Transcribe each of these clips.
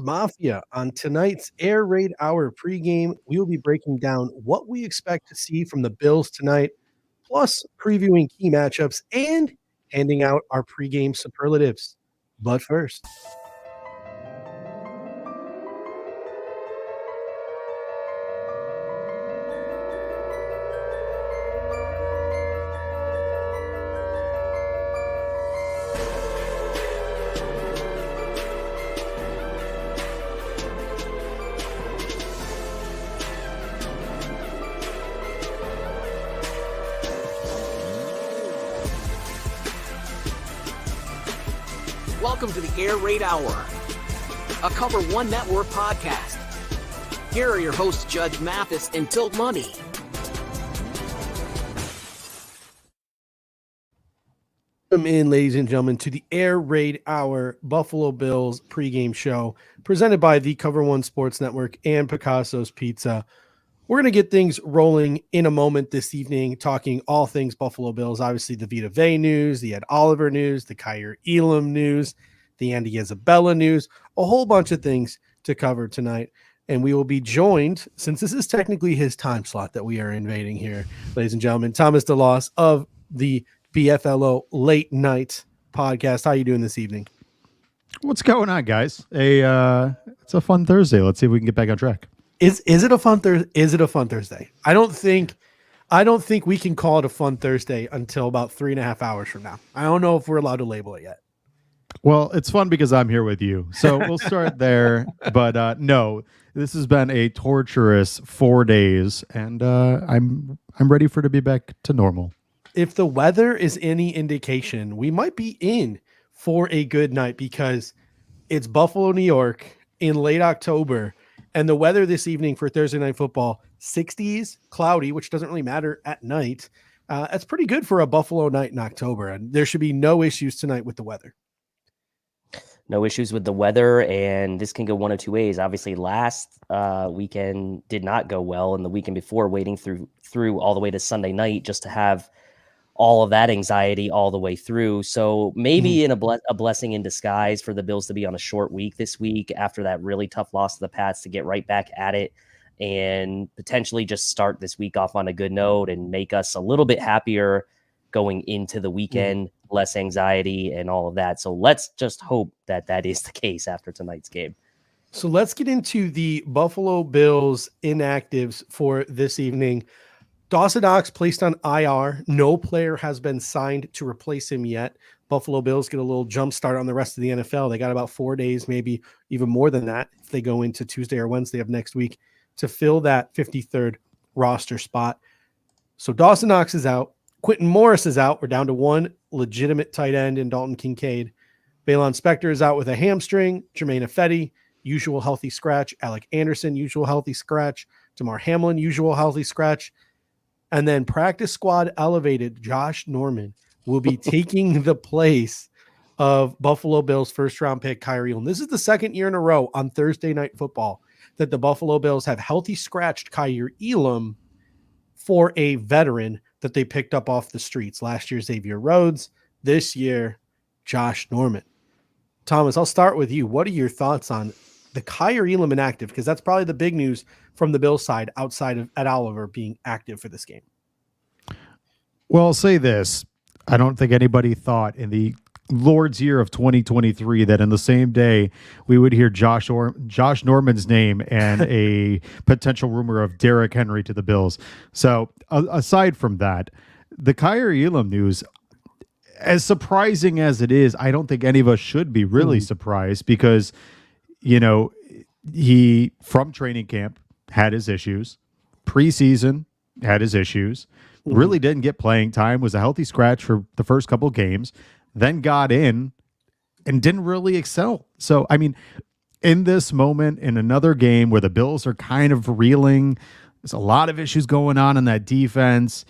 Mafia. On tonight's Air Raid Hour pregame, we will be breaking down what we expect to see from the Bills tonight, plus previewing key matchups and handing out our pregame superlatives. But first, welcome to the Air Raid Hour, a Cover One Network podcast. Here are your hosts, Judge Mathis and Tilt Money. welcome in, ladies and gentlemen, to the Air Raid Hour Buffalo Bills pregame show presented by the Cover One Sports Network and Picasso's Pizza. We're going to get things rolling in a moment this evening, talking all things Buffalo Bills. Obviously, the Vita Vea news, the Ed Oliver news, the Kaiir Elam news, the Andy Isabella news, a whole bunch of things to cover tonight. And we will be joined, since this is technically his time slot that we are invading here, ladies and gentlemen, Thomas DeLoss of the BFLO Late Night Podcast. How are you doing this evening? What's going on, guys? It's a fun Thursday. Let's see if we can get back on track. Is it a fun Thursday? Is it a fun Thursday? I don't think we can call it a fun Thursday until about 3.5 hours from now. I don't know if we're allowed to label it yet. Well, it's fun because I'm here with you. So we'll start there. But no, this has been a torturous 4 days, and I'm ready for it to be back to normal. If the weather is any indication, we might be in for a good night because it's Buffalo, New York in late October. And the weather this evening for Thursday Night Football, 60s, cloudy, which doesn't really matter at night. That's pretty good for a Buffalo night in October. And there should be no issues tonight with the weather. No issues with the weather, and this can go one of two ways. Obviously, last weekend did not go well, and the weekend before, waiting through all the way to Sunday night just to have all of that anxiety all the way through. So maybe in a blessing in disguise for the Bills to be on a short week this week after that really tough loss to the Pats, to get right back at it and potentially just start this week off on a good note and make us a little bit happier going into the weekend, less anxiety and all of that. So let's just hope that that is the case after tonight's game. So let's get into the Buffalo Bills inactives for this evening. Dawson Knox placed on IR. No player has been signed to replace him yet. Buffalo Bills get a little jump start on the rest of the NFL. They got about 4 days, maybe even more than that, if they go into Tuesday or Wednesday of next week to fill that 53rd roster spot. So Dawson Knox is out. Quentin Morris is out. We're down to one legitimate tight end in Dalton Kincaid. Balon Spector is out with a hamstring. Jermaine Ifedi, usual healthy scratch. Alec Anderson, usual healthy scratch. Damar Hamlin, usual healthy scratch. And then practice squad elevated Josh Norman will be taking the place of Buffalo Bills first-round pick Kaiir Elam. This is the second year in a row on Thursday Night Football that the Buffalo Bills have healthy scratched Kaiir Elam for a veteran that they picked up off the streets. Last year, Xavier Rhodes. This year, Josh Norman. Thomas, I'll start with you. What are your thoughts on the Kaiir Elam inactive? Because that's probably the big news from the Bills side outside of Ed Oliver being active for this game. Well, I'll say this. I don't think anybody thought in the Lord's year of 2023 that in the same day we would hear Josh Norman's name and a potential rumor of Derrick Henry to the Bills. So aside from that, the Kaiir Elam news, as surprising as it is, I don't think any of us should be really surprised because, you know, he from training camp had his issues, preseason had his issues, really didn't get playing time, was a healthy scratch for the first couple of games, then got in and didn't really excel. So, I mean, in this moment, in another game where the Bills are kind of reeling, there's a lot of issues going on in that defense.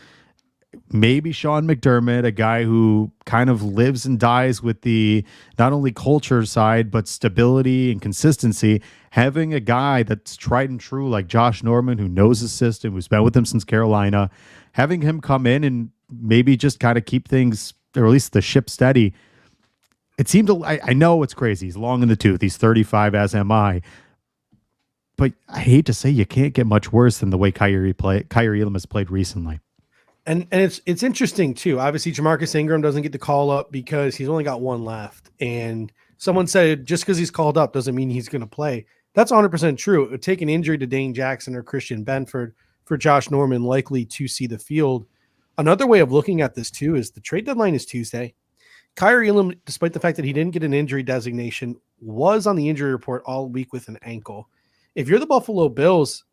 Maybe Sean McDermott, a guy who kind of lives and dies with the not only culture side, but stability and consistency, having a guy that's tried and true like Josh Norman, who knows his system, who's been with him since Carolina, having him come in and maybe just kind of keep things, or at least the ship steady. it seemed I know it's crazy. He's long in the tooth. He's 35, as am I. But I hate to say, you can't get much worse than the way Kyrie Elam has played recently. And it's interesting too. Obviously, Jamarcus Ingram doesn't get the call up because he's only got one left. And someone said just because he's called up doesn't mean he's going to play. That's 100% true. It would take an injury to Dane Jackson or Christian Benford for Josh Norman likely to see the field. Another way of looking at this too is the trade deadline is Tuesday. Kyrie Elam, despite the fact that he didn't get an injury designation, was on the injury report all week with an ankle. If you're the Buffalo Bills,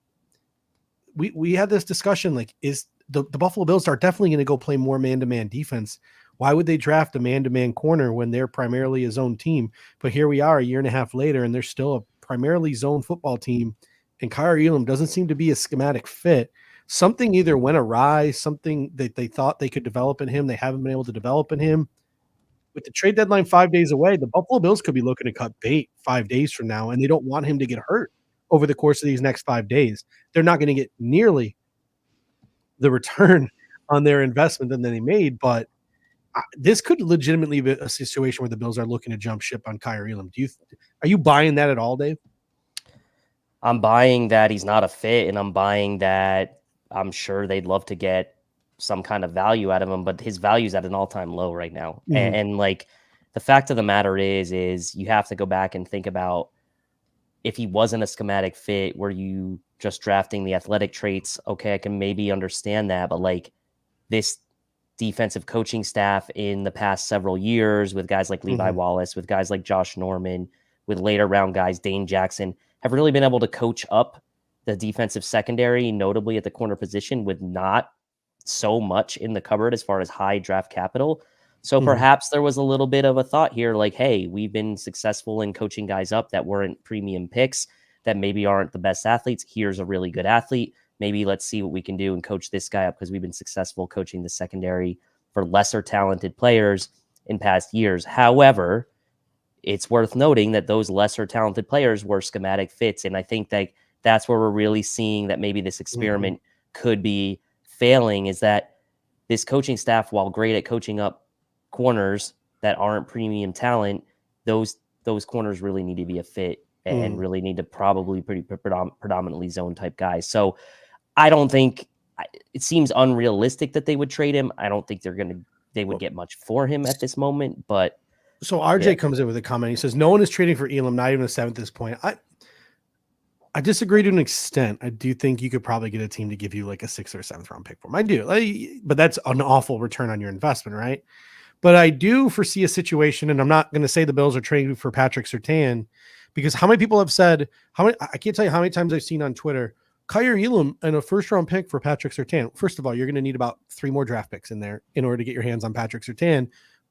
we had this discussion, like, is the Buffalo Bills are definitely going to go play more man-to-man defense. Why would they draft a man-to-man corner when they're primarily a zone team? But here we are a year and a half later, and they're still a primarily zone football team, and Kyrie Elam doesn't seem to be a schematic fit. Something either went awry, something that they thought they could develop in him, they haven't been able to develop in him. With the trade deadline 5 days away, the Buffalo Bills could be looking to cut bait 5 days from now, and they don't want him to get hurt over the course of these next 5 days. They're not going to get nearly the return on their investment than they made, but this could legitimately be a situation where the Bills are looking to jump ship on Kyrie Elam. Are you buying that at all, Dave? I'm buying that he's not a fit, and I'm buying that I'm sure they'd love to get some kind of value out of him, but his value is at an all-time low right now. Mm-hmm. And like the fact of the matter is you have to go back and think about if he wasn't a schematic fit, were you just drafting the athletic traits? Okay, I can maybe understand that, but like this defensive coaching staff in the past several years with guys like Levi Wallace, with guys like Josh Norman, with later round guys, Dane Jackson, have really been able to coach up the defensive secondary, notably at the corner position, with not so much in the cupboard as far as high draft capital. So perhaps there was a little bit of a thought here, like, hey, we've been successful in coaching guys up that weren't premium picks, that maybe aren't the best athletes. Here's a really good athlete. Maybe let's see what we can do and coach this guy up because we've been successful coaching the secondary for lesser talented players in past years. However, it's worth noting that those lesser talented players were schematic fits. And I think that that's where we're really seeing that maybe this experiment could be failing, is that this coaching staff, while great at coaching up corners that aren't premium talent, those corners really need to be a fit and really need to probably predominantly zone type guys. So I don't think it seems unrealistic that they would trade him. I don't think they would get much for him at this moment, but so RJ comes in with a comment. He says, no one is trading for Elam, not even a 7th at this point. I disagree to an extent. I do think you could probably get a team to give you like a 6th or 7th round pick for him. I do, but that's an awful return on your investment, right? But I do foresee a situation, and I'm not going to say the Bills are trading for Patrick Surtain, because how many people have said, I can't tell you how many times I've seen on Twitter, Kyrie Elam and a 1st round pick for Patrick Surtain. First of all, you're going to need about 3 more draft picks in there in order to get your hands on Patrick Surtain.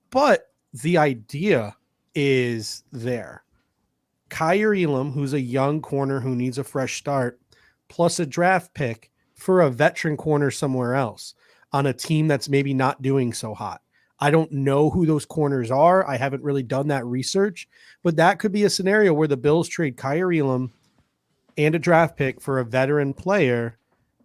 But the idea is there. Kyrie Elam, who's a young corner who needs a fresh start, plus a draft pick for a veteran corner somewhere else on a team that's maybe not doing so hot. I don't know who those corners are. I haven't really done that research, but that could be a scenario where the Bills trade Kyrie Elam and a draft pick for a veteran player.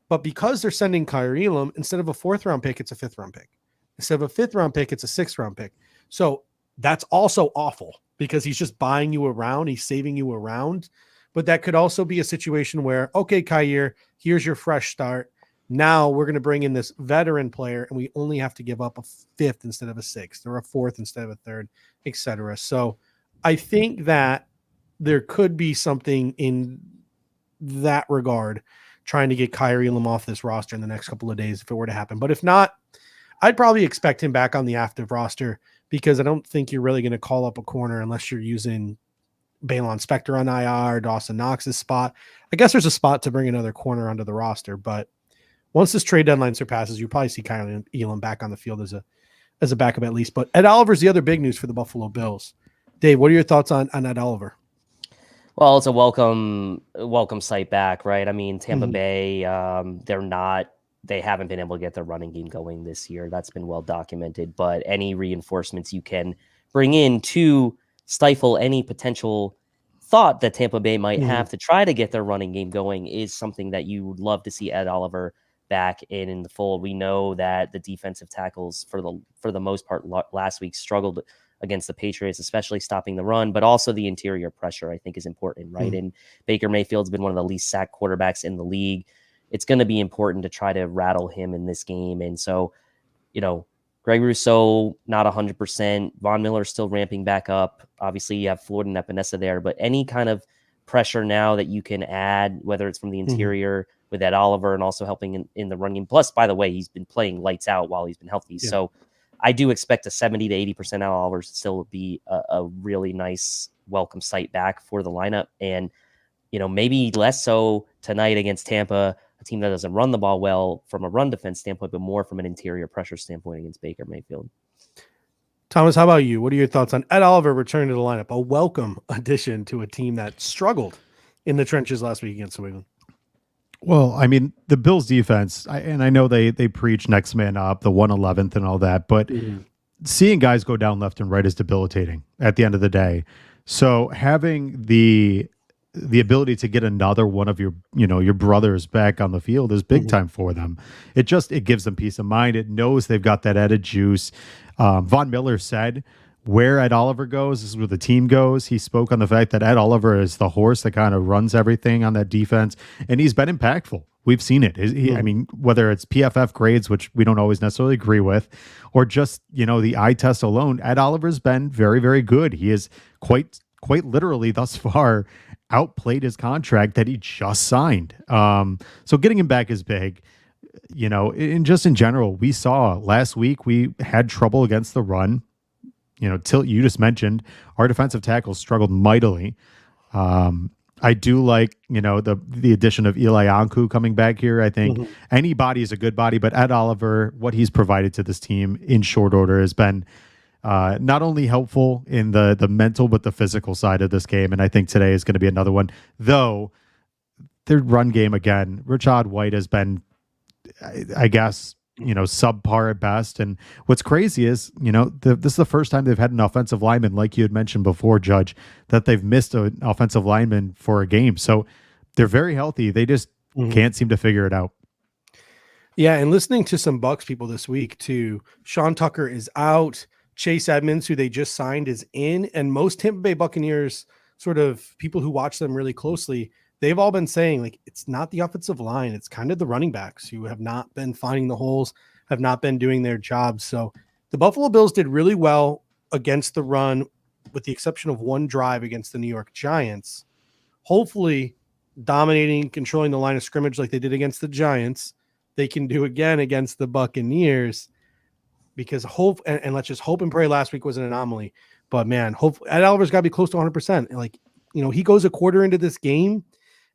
But because they're sending Kyrie Elam, instead of a 4th round pick, it's a 5th round pick. Instead of a 5th round pick, it's a 6th round pick. So that's also awful because he's just buying you around. He's saving you around. But that could also be a situation where, okay, Kyrie, here's your fresh start. Now we're going to bring in this veteran player, and we only have to give up a 5th instead of a 6th, or a 4th instead of a 3rd, etc. So I think that there could be something in that regard, trying to get Kyrie Elam off this roster in the next couple of days if it were to happen. But if not, I'd probably expect him back on the active roster, because I don't think you're really going to call up a corner unless you're using Balon Spector on IR, Dawson Knox's spot. I guess there's a spot to bring another corner onto the roster, but once this trade deadline surpasses, you'll probably see Kyrie Elam back on the field as a backup at least. But Ed Oliver's the other big news for the Buffalo Bills. Dave, what are your thoughts on Ed Oliver? Well, it's a welcome sight back, right? I mean, Tampa Bay, they haven't been able to get their running game going this year. That's been well documented, but any reinforcements you can bring in to stifle any potential thought that Tampa Bay might have to try to get their running game going is something that you would love to see Ed Oliver back in the fold. We know that the defensive tackles for the most part last week struggled against the Patriots, especially stopping the run, but also the interior pressure, I think, is important, right? And Baker Mayfield's been one of the least sacked quarterbacks in the league. It's going to be important to try to rattle him in this game. And so, Greg Rousseau, not 100%. Von Miller still ramping back up. Obviously, you have Floyd and Epinesa there, but any kind of pressure now that you can add, whether it's from the interior with Ed Oliver and also helping in the run game. Plus, by the way, he's been playing lights out while he's been healthy. Yeah. So I do expect a 70 to 80% Ed Oliver to still be a really nice welcome sight back for the lineup. And, maybe less so tonight against Tampa, a team that doesn't run the ball well from a run defense standpoint, but more from an interior pressure standpoint against Baker Mayfield. Thomas, how about you? What are your thoughts on Ed Oliver returning to the lineup? A welcome addition to a team that struggled in the trenches last week against New England. Well, I mean, the Bills defense, and I know they preach next man up, the 111th and all that, but seeing guys go down left and right is debilitating at the end of the day. So having the ability to get another one of your brothers back on the field is big time for them. It gives them peace of mind. It knows they've got that added juice. Von Miller said where Ed Oliver goes, this is where the team goes. He spoke on the fact that Ed Oliver is the horse that kind of runs everything on that defense, and he's been impactful. We've seen it. I mean, whether it's PFF grades, which we don't always necessarily agree with, or just, the eye test alone, Ed Oliver's been very, very good. He is quite literally thus far outplayed his contract that he just signed. So getting him back is big. And just in general, we saw last week we had trouble against the run. Tilt, you just mentioned our defensive tackles struggled mightily. I do like, the addition of Eli Anku coming back here. I think any body is a good body, but Ed Oliver, what he's provided to this team in short order has been not only helpful in the mental, but the physical side of this game. And I think today is going to be another one, though their run game again, Rashad White has been, I guess, subpar at best. And what's crazy is, this is the first time they've had an offensive lineman, like you had mentioned before, Judge, that they've missed an offensive lineman for a game. So they're very healthy. They just can't seem to figure it out. Yeah. And listening to some Bucs people this week too, Sean Tucker is out. Chase Edmonds, who they just signed, is in, and most Tampa Bay Buccaneers sort of people who watch them really closely, they've all been saying, like, it's not the offensive line, it's kind of the running backs who have not been finding the holes, have not been doing their jobs. So the Buffalo Bills did really well against the run, with the exception of one drive against the New York Giants. Hopefully, dominating, controlling the line of scrimmage like they did against the Giants, they can do again against the Buccaneers. Because hope, and let's just hope and pray last week was an anomaly. But man, Ed Oliver's got to be close to 100%. Like, he goes a quarter into this game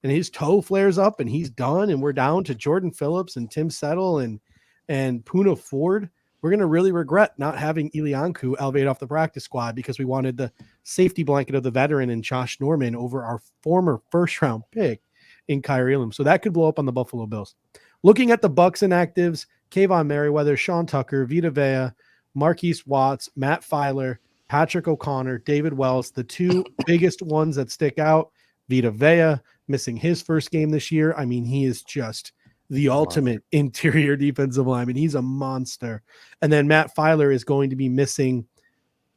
and his toe flares up and he's done. And we're down to Jordan Phillips and Tim Settle and Poona Ford. We're going to really regret not having Eli Anku elevate off the practice squad, because we wanted the safety blanket of the veteran and Josh Norman over our former first round pick in Kyrie Elam. So that could blow up on the Buffalo Bills. Looking at the Bucs inactives, Kayvon Merriweather, Sean Tucker, Vita Vea, Marquise Watts, Matt Filer, Patrick O'Connor, David Wells, the two biggest ones that stick out. Vita Vea missing his first game this year. I mean, he is just the ultimate interior defensive lineman. He's a monster. And then Matt Filer is going to be missing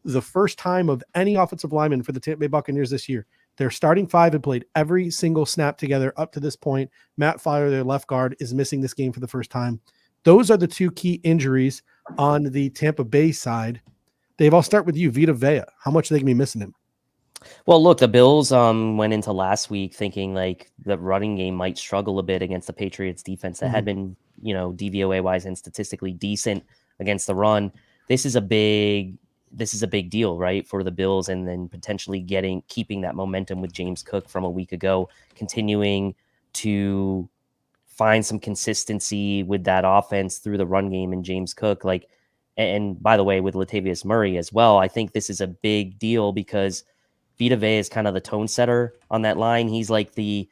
the first time of any offensive lineman for the Tampa Bay Buccaneers this year. Their starting five had played every single snap together up to this point. Matt Filer, their left guard, is missing this game for the first time. Those are the two key injuries on the Tampa Bay side. Dave, I'll start with you. Vita Vea, how much are they going to be missing him? Well, look, the Bills went into last week thinking like the running game might struggle a bit against the Patriots defense that had been, DVOA wise and statistically decent against the run. This is a big deal, right, for the Bills, and then potentially keeping that momentum with James Cook from a week ago, continuing to find some consistency with that offense through the run game and James Cook. And by the way, with Latavius Murray as well, I think this is a big deal because Vita Vea is kind of the tone setter on that line. He's like the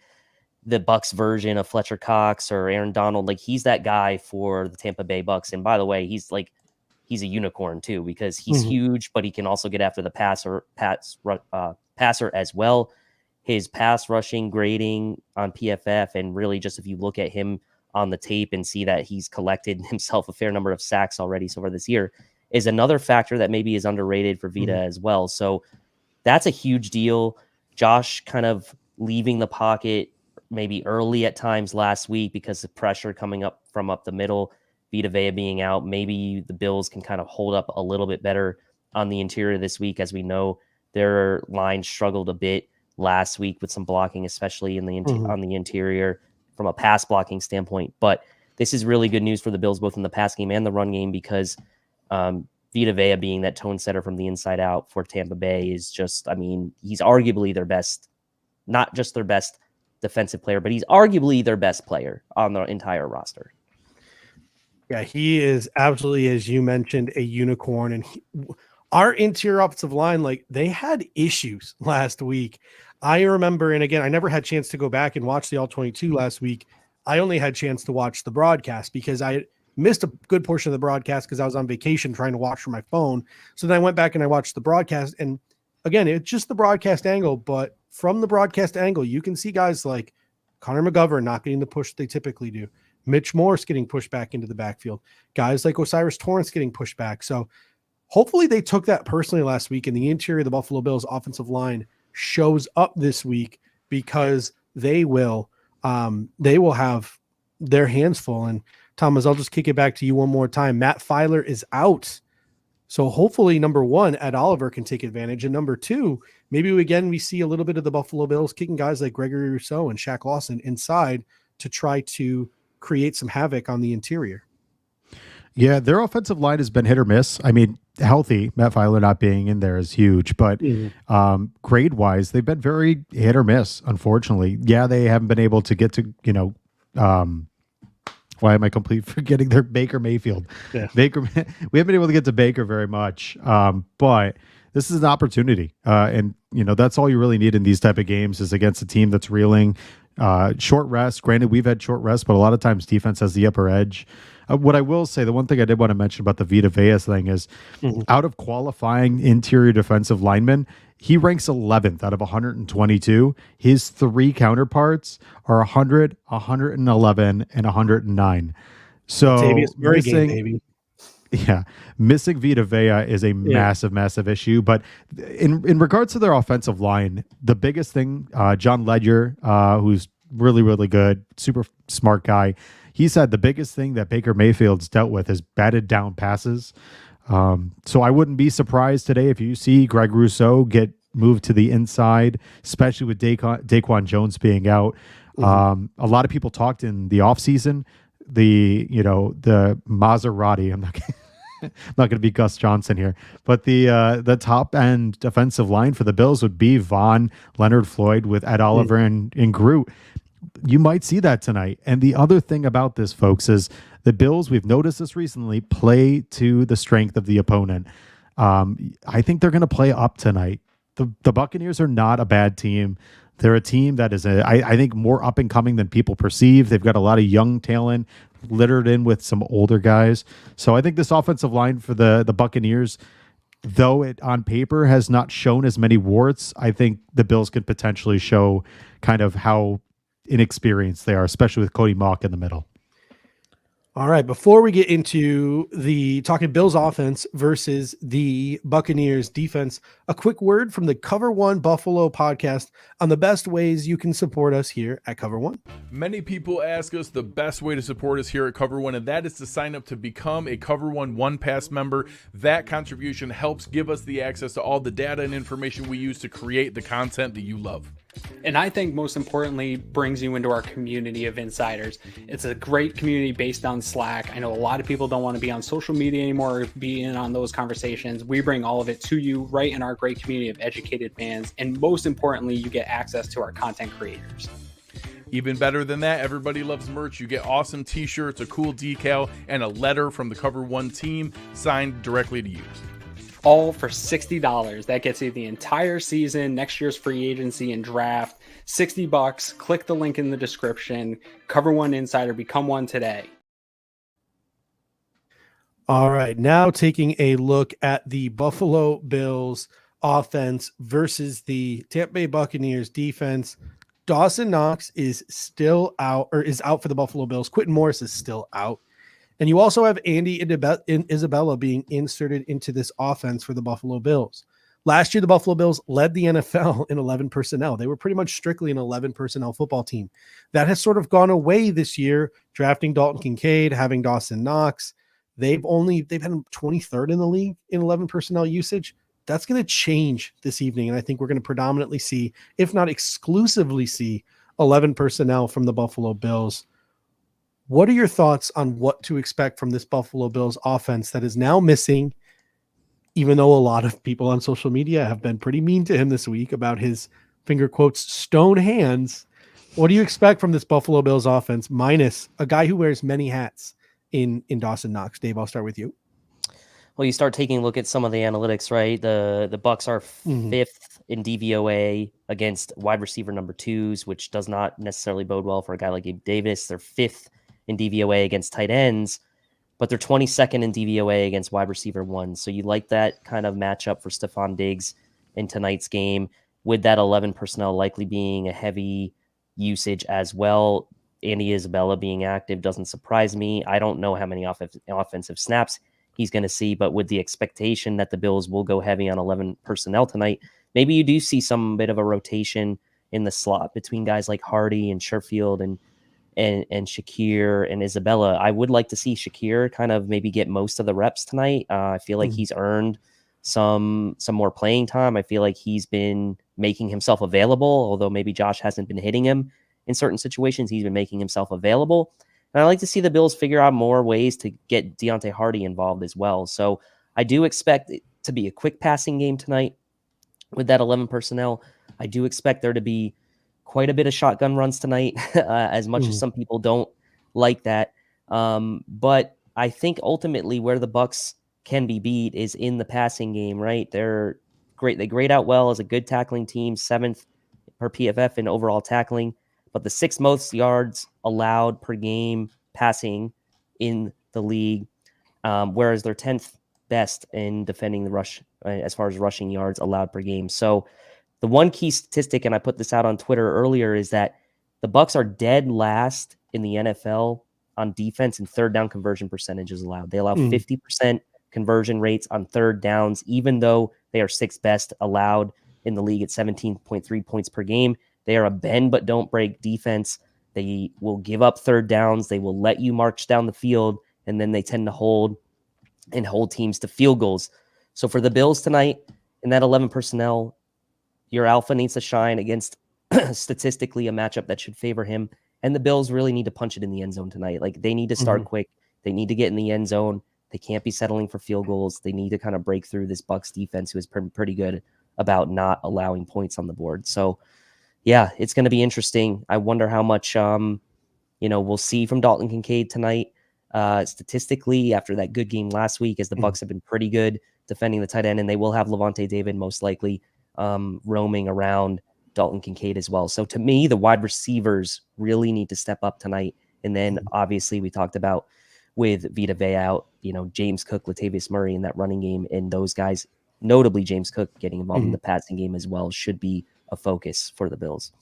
Bucs version of Fletcher Cox or Aaron Donald. Like, he's that guy for the Tampa Bay Bucs. And by the way, he's a unicorn too, because he's huge, but he can also get after the passer as well. His pass rushing grading on PFF, and really just if you look at him on the tape and see that he's collected himself a fair number of sacks already so far this year, is another factor that maybe is underrated for Vita as well. So that's a huge deal. Josh kind of leaving the pocket maybe early at times last week because of pressure coming up from up the middle, Vita Vea being out. Maybe the Bills can kind of hold up a little bit better on the interior this week. As we know, their line struggled a bit last week with some blocking, especially in the on the interior from a pass blocking standpoint. But this is really good news for the Bills, both in the pass game and the run game, because Vita Vea being that tone setter from the inside out for Tampa Bay is just, I mean, he's arguably their best, not just their best defensive player, but he's arguably their best player on the entire roster. Yeah, he is absolutely, as you mentioned, a unicorn. And our interior offensive line, like, they had issues last week. I remember, and again, I never had a chance to go back and watch the All-22 last week. I only had a chance to watch the broadcast because I missed a good portion of the broadcast because I was on vacation trying to watch from my phone. So then I went back and I watched the broadcast. And again, it's just the broadcast angle, but from the broadcast angle, you can see guys like Connor McGovern not getting the push they typically do. Mitch Morse getting pushed back into the backfield. Guys like Osiris Torrance getting pushed back. So hopefully they took that personally last week, and the interior of the Buffalo Bills offensive line shows up this week, because they will have their hands full. And Thomas, I'll just kick it back to you one more time. Matt Filer is out. So hopefully, number one, Ed Oliver can take advantage. And number two, maybe we see a little bit of the Buffalo Bills kicking guys like Gregory Rousseau and Shaq Lawson inside to try to create some havoc on the interior. Yeah, their offensive line has been hit or miss. I mean, healthy, Matt Filer not being in there is huge, but grade-wise, they've been very hit or miss, unfortunately. Yeah, they haven't been able to get to, why am I completely forgetting their Baker Mayfield? Yeah. We haven't been able to get to Baker very much, but this is an opportunity. And, that's all you really need in these type of games is against a team that's reeling. Short rest. Granted, we've had short rest, but a lot of times defense has the upper edge. What I will say, the one thing I did want to mention about the Vita Vea thing is out of qualifying interior defensive linemen, he ranks 11th out of 122. His three counterparts are 100, 111, and 109. So missing Vita Vea is a massive issue. But in regards to their offensive line, the biggest thing, John Ledger, who's really, really good, super smart guy, he said the biggest thing that Baker Mayfield's dealt with is batted down passes. So I wouldn't be surprised today if you see Greg Rousseau get moved to the inside, especially with Daquan Jones being out. A lot of people talked in the offseason, the Maserati, I'm not going to be Gus Johnson here, but the top end defensive line for the Bills would be Vaughn, Leonard Floyd with Ed Oliver and Groot. You might see that tonight. And the other thing about this, folks, is the Bills, we've noticed this recently, play to the strength of the opponent. I think they're going to play up tonight. The Buccaneers are not a bad team. They're a team that is, I think, more up and coming than people perceive. They've got a lot of young talent littered in with some older guys. So I think this offensive line for the Buccaneers, though it on paper has not shown as many warts, I think the Bills could potentially show kind of how inexperienced they are, especially with Cody Mauch in the middle. All right, before we get into the talking Bills offense versus the Buccaneers defense, a quick word from the Cover One Buffalo podcast on the best ways you can support us here at Cover One. Many people ask us the best way to support us here at Cover One, and that is to sign up to become a Cover One Pass member. That contribution helps give us the access to all the data and information we use to create the content that you love. And I think most importantly, brings you into our community of insiders. It's a great community based on Slack. I know a lot of people don't want to be on social media anymore or be in on those conversations. We bring all of it to you right in our great community of educated fans. And most importantly, you get access to our content creators. Even better than that, everybody loves merch. You get awesome t-shirts, a cool decal, and a letter from the Cover One team signed directly to you. All for $60. That gets you the entire season, next year's free agency and draft. $60. Click the link in the description. Cover One Insider. Become one today. All right, now taking a look at the Buffalo Bills offense versus the Tampa Bay Buccaneers defense. Dawson Knox is still out, or is out for the Buffalo Bills. Quentin Morris is still out. And you also have Andy and Isabella being inserted into this offense for the Buffalo Bills. Last year, the Buffalo Bills led the NFL in 11 personnel. They were pretty much strictly an 11 personnel football team. That has sort of gone away this year, drafting Dalton Kincaid, having Dawson Knox. They've had 23rd in the league in 11 personnel usage. That's going to change this evening. And I think we're going to predominantly see, if not exclusively see, 11 personnel from the Buffalo Bills. What are your thoughts on what to expect from this Buffalo Bills offense that is now missing, even though a lot of people on social media have been pretty mean to him this week about his finger quotes stone hands? What do you expect from this Buffalo Bills offense minus a guy who wears many hats in Dawson Knox? Dave, I'll start with you. Well, you start taking a look at some of the analytics, right? The Bucs are fifth in DVOA against wide receiver number 2s, which does not necessarily bode well for a guy like Gabe Davis. They're fifth in DVOA against tight ends, but they're 22nd in DVOA against wide receiver 1. So you like that kind of matchup for Stefon Diggs in tonight's game, with that 11 personnel likely being a heavy usage as well. Andy Isabella being active doesn't surprise me. I don't know how many offensive snaps he's going to see, but with the expectation that the Bills will go heavy on 11 personnel tonight, maybe you do see some bit of a rotation in the slot between guys like Hardy and Sherfield and Shakir and Isabella. I would like to see Shakir kind of maybe get most of the reps tonight. I feel like he's earned some more playing time. I feel like he's been making himself available, although maybe Josh hasn't been hitting him in certain situations. He's been making himself available. And I like to see the Bills figure out more ways to get Deontay Hardy involved as well. So I do expect it to be a quick passing game tonight with that 11 personnel. I do expect there to be quite a bit of shotgun runs tonight, as much as some people don't like that. But I think ultimately where the Bucs can be beat is in the passing game, right? They're great. They grade out well as a good tackling team, 7th per PFF in overall tackling, but the 6th most yards allowed per game passing in the league, whereas they're 10th best in defending the rush as far as rushing yards allowed per game. So the one key statistic, and I put this out on Twitter earlier, is that the Bucs are dead last in the NFL on defense and third down conversion percentages allowed. They allow 50% conversion rates on third downs, even though they are 6th best allowed in the league at 17.3 points per game. They are a bend but don't break defense. They will give up third downs. They will let you march down the field, and then they tend to hold teams to field goals. So for the Bills tonight, in that 11 personnel, your alpha needs to shine against statistically a matchup that should favor him. And the Bills really need to punch it in the end zone tonight. Like, they need to start quick. They need to get in the end zone. They can't be settling for field goals. They need to kind of break through this Bucs defense, who is pretty good about not allowing points on the board. So yeah, it's going to be interesting. I wonder how much, we'll see from Dalton Kincaid tonight. Statistically, after that good game last week, as the Bucs have been pretty good defending the tight end, and they will have Levante David most likely roaming around Dalton Kincaid as well. So to me, the wide receivers really need to step up tonight. And then obviously we talked about with Vita Vea out, James Cook, Latavius Murray in that running game, and those guys, notably James Cook, getting involved in the passing game as well, should be a focus for the Bills.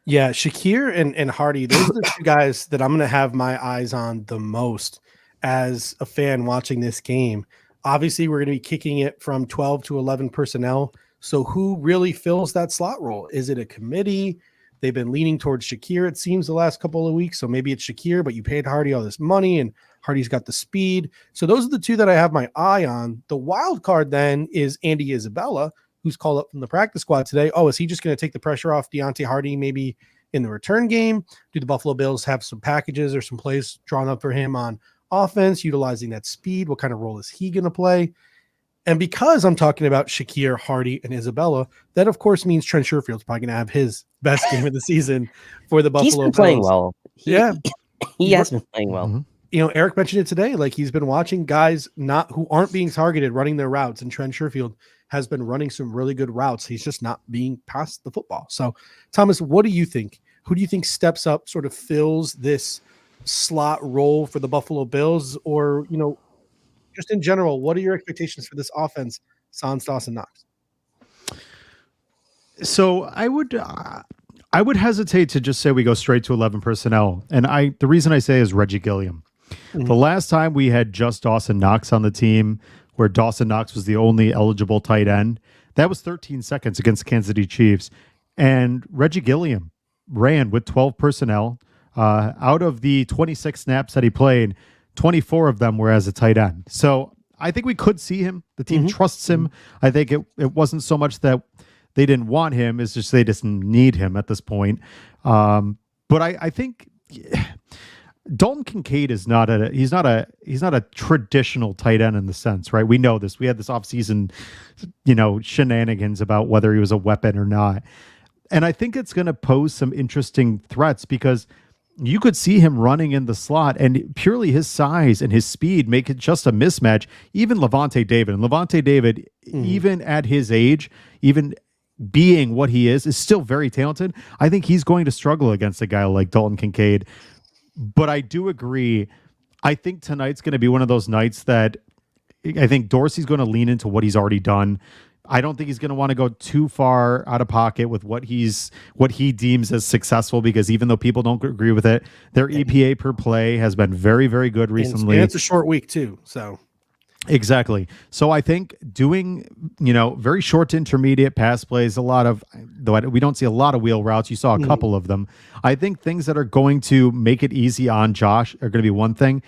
Yeah, Shakir and Hardy, those are the two guys that I'm going to have my eyes on the most as a fan watching this game. Obviously, we're going to be kicking it from 12 to 11 personnel. So who really fills that slot role? Is it a committee? They've been leaning towards Shakir, it seems, the last couple of weeks. So maybe it's Shakir, but you paid Hardy all this money, and Hardy's got the speed. So those are the two that I have my eye on. The wild card then is Andy Isabella, who's called up from the practice squad today. Oh, is he just going to take the pressure off Deontay Hardy maybe in the return game? Do the Buffalo Bills have some packages or some plays drawn up for him on offense, utilizing that speed? What kind of role is he going to play? And because I'm talking about Shakir, Hardy, and Isabella, that of course means Trent Sherfield's probably going to have his best game of the season for the Buffalo Bills. He's been playing well. He has been playing well. Eric mentioned it today. Like, he's been watching guys who aren't being targeted running their routes, and Trent Sherfield has been running some really good routes. He's just not being passed the football. So, Thomas, what do you think? Who do you think steps up, sort of fills this slot role for the Buffalo Bills? Or, just in general, what are your expectations for this offense, sans Dawson Knox? So I would hesitate to just say we go straight to 11 personnel. And the reason I say is Reggie Gilliam. The last time we had just Dawson Knox on the team, where Dawson Knox was the only eligible tight end, that was 13 seconds against the Kansas City Chiefs. And Reggie Gilliam ran with 12 personnel. Out of the 26 snaps that he played, 24 of them were as a tight end. So I think we could see him. The team trusts him. I think it wasn't so much that they didn't want him, it's just they just need him at this point. But I think Dalton Kincaid is not a traditional tight end in the sense, right? We know this. We had this offseason, shenanigans about whether he was a weapon or not. And I think it's going to pose some interesting threats because you could see him running in the slot, and purely his size and his speed make it just a mismatch. Even Levante David, even at his age, even being what he is still very talented. I think he's going to struggle against a guy like Dalton Kincaid. But I do agree. I think tonight's going to be one of those nights that I think Dorsey's going to lean into what he's already done. I don't think he's going to want to go too far out of pocket with what he deems as successful, because even though people don't agree with it, their EPA per play has been very, very good recently. And it's a short week too, so exactly. So I think doing very short to intermediate pass plays, though we don't see a lot of wheel routes. You saw a couple of them. I think things that are going to make it easy on Josh are going to be one thing.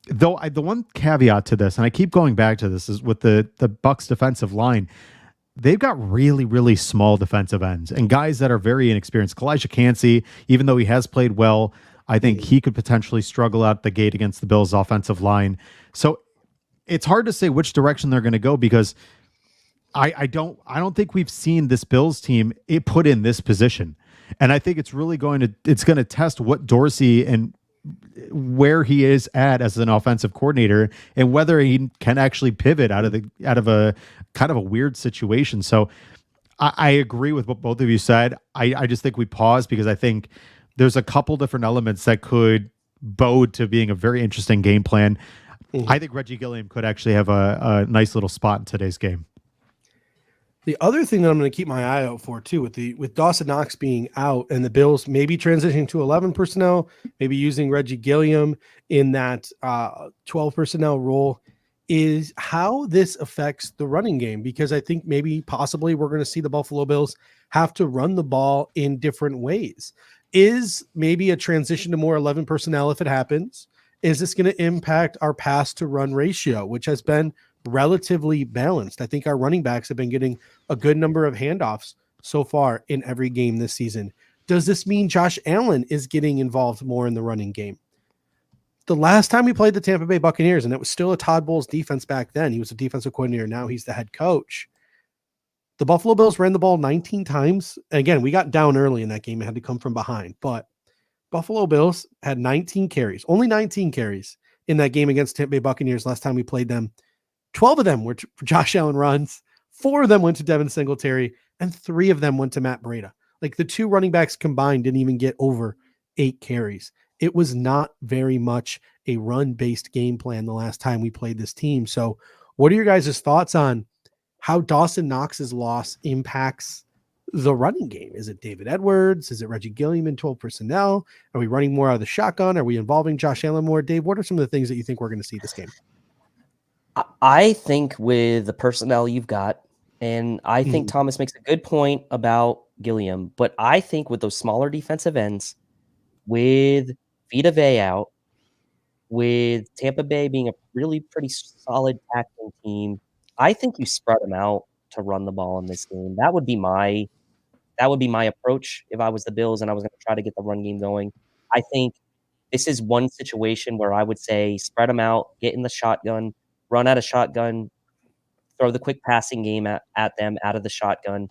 Though the one caveat to this, and I keep going back to this, is with the Bucs defensive line. They've got really, really small defensive ends and guys that are very inexperienced. Kalijah Cansey, even though he has played well, I think he could potentially struggle out the gate against the Bills' offensive line. So it's hard to say which direction they're going to go, because I don't think we've seen this Bills team put in this position. And I think it's really going to test what Dorsey and where he is at as an offensive coordinator, and whether he can actually pivot out of a kind of a weird situation. So I agree with what both of you said. I just think we pause because I think there's a couple different elements that could bode to being a very interesting game plan. I think Reggie Gilliam could actually have a nice little spot in today's game. The other thing that I'm going to keep my eye out for too, with Dawson Knox being out and the Bills maybe transitioning to 11 personnel, maybe using Reggie Gilliam in that 12 personnel role, is how this affects the running game. Because I think possibly we're going to see the Buffalo Bills have to run the ball in different ways. Is maybe a transition to more 11 personnel, if it happens, is this going to impact our pass to run ratio, which has been relatively balanced? I think our running backs have been getting a good number of handoffs so far in every game this season. Does this mean Josh Allen is getting involved more in the running game? The last time we played the Tampa Bay Buccaneers, and it was still a Todd Bowles defense back then, he was a defensive coordinator, now he's the head coach. The Buffalo Bills ran the ball 19 times. Again, we got down early in that game and had to come from behind, but Buffalo Bills had 19 carries, only 19 carries in that game against Tampa Bay Buccaneers last time we played them. 12 of them were Josh Allen runs, 4 of them went to Devin Singletary, and 3 of them went to Matt Breida. Like, the 2 running backs combined didn't even get over 8 carries. It was not very much a run-based game plan the last time we played this team. So what are your guys' thoughts on how Dawson Knox's loss impacts the running game? Is it David Edwards? Is it Reggie Gilliam in 12 personnel? Are we running more out of the shotgun? Are we involving Josh Allen more? Dave, what are some of the things that you think we're going to see this game? I think with the personnel you've got, and I think Thomas makes a good point about Gilliam, but I think with those smaller defensive ends, with Vita Vea out, with Tampa Bay being a really pretty solid tackling team, I think you spread them out to run the ball in this game. That would be my approach if I was the Bills and I was going to try to get the run game going. I think this is one situation where I would say spread them out, get in the shotgun, run out of shotgun, throw the quick passing game at them out of the shotgun.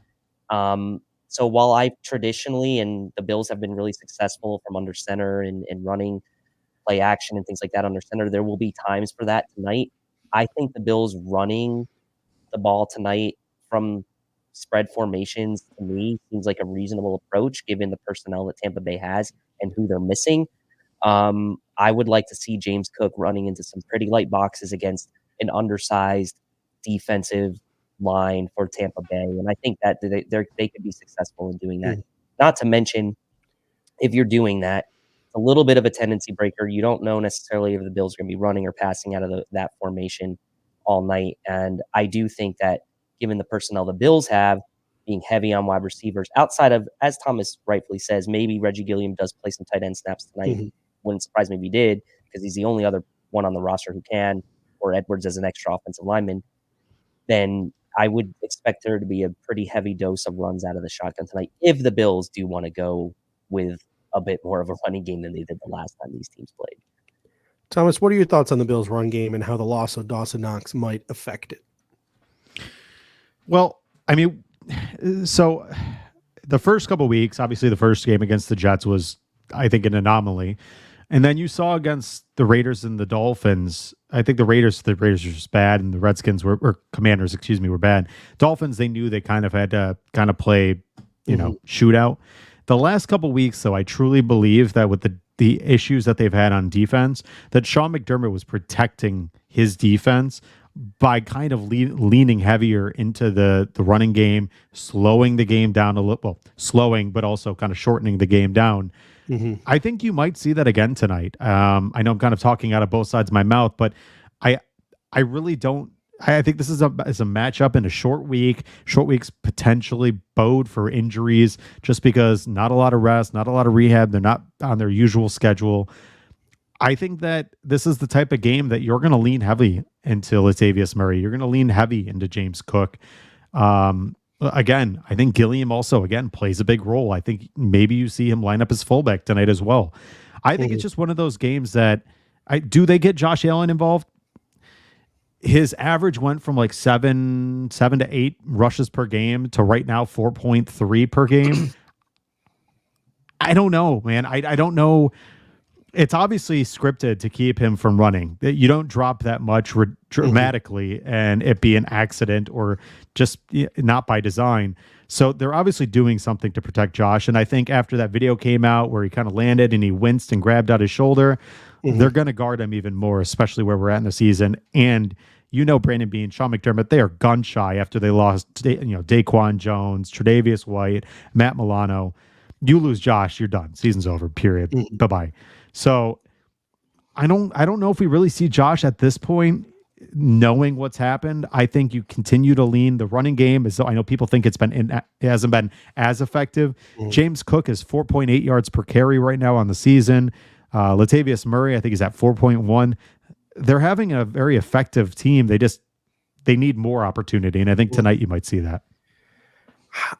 So while I traditionally, and the Bills have been really successful from under center and running play action and things like that under center, there will be times for that tonight. I think the Bills running the ball tonight from spread formations, to me, seems like a reasonable approach given the personnel that Tampa Bay has and who they're missing. I would like to see James Cook running into some pretty light boxes against an undersized defensive line for Tampa Bay. And I think that they could be successful in doing that. Not to mention, if you're doing that, a little bit of a tendency breaker. You don't know necessarily if the Bills are going to be running or passing out of that formation all night. And I do think that given the personnel the Bills have, being heavy on wide receivers, outside of, as Thomas rightfully says, maybe Reggie Gilliam does play some tight end snaps tonight. Mhm. Wouldn't surprise me if he did, because he's the only other one on the roster who can, or Edwards as an extra offensive lineman. Then I would expect there to be a pretty heavy dose of runs out of the shotgun tonight if the Bills do want to go with a bit more of a running game than they did the last time these teams played. Thomas, what are your thoughts on the Bills' run game and how the loss of Dawson Knox might affect it? Well, I mean, so the first couple of weeks, obviously the first game against the Jets was, I think, an anomaly. And then you saw against the Raiders and the Dolphins, I think the Raiders were just bad, and the Redskins or Commanders, were bad. Dolphins, they knew they kind of had to kind of play, shootout. The last couple of weeks, though, I truly believe that with the issues that they've had on defense, that Sean McDermott was protecting his defense by kind of leaning heavier into the running game, slowing the game down a little, slowing, but also kind of shortening the game down. Mm-hmm. I think you might see that again tonight. I know I'm kind of talking out of both sides of my mouth, but I really don't. I think this is a matchup in a short week. Short weeks potentially bode for injuries just because not a lot of rest, not a lot of rehab. They're not on their usual schedule. I think that this is the type of game that you're going to lean heavy into Latavius Murray. You're going to lean heavy into James Cook. Again, I think Gilliam also, plays a big role. I think maybe you see him line up as fullback tonight as well. I think it's just one of those games that do they get Josh Allen involved? His average went from like 7 to 8 rushes per game to right now 4.3 per game. I don't know, man. I don't know. It's obviously scripted to keep him from running. You don't drop that much dramatically and it be an accident or just not by design. So they're obviously doing something to protect Josh. And I think after that video came out where he kind of landed and he winced and grabbed out his shoulder, they're going to guard him even more, especially where we're at in the season. And Brandon Beane, Sean McDermott, they are gun shy after they lost, Daquan Jones, Tre'Davious White, Matt Milano. You lose Josh, you're done. Season's over. Period. Bye-bye. So I don't know if we really see Josh at this point, knowing what's happened. I think you continue to lean the running game, as though I know people think it hasn't been as effective. James Cook is 4.8 yards per carry right now on the season. Latavius Murray, I think, is at 4.1. They're having a very effective team. They need more opportunity, and I think tonight you might see that.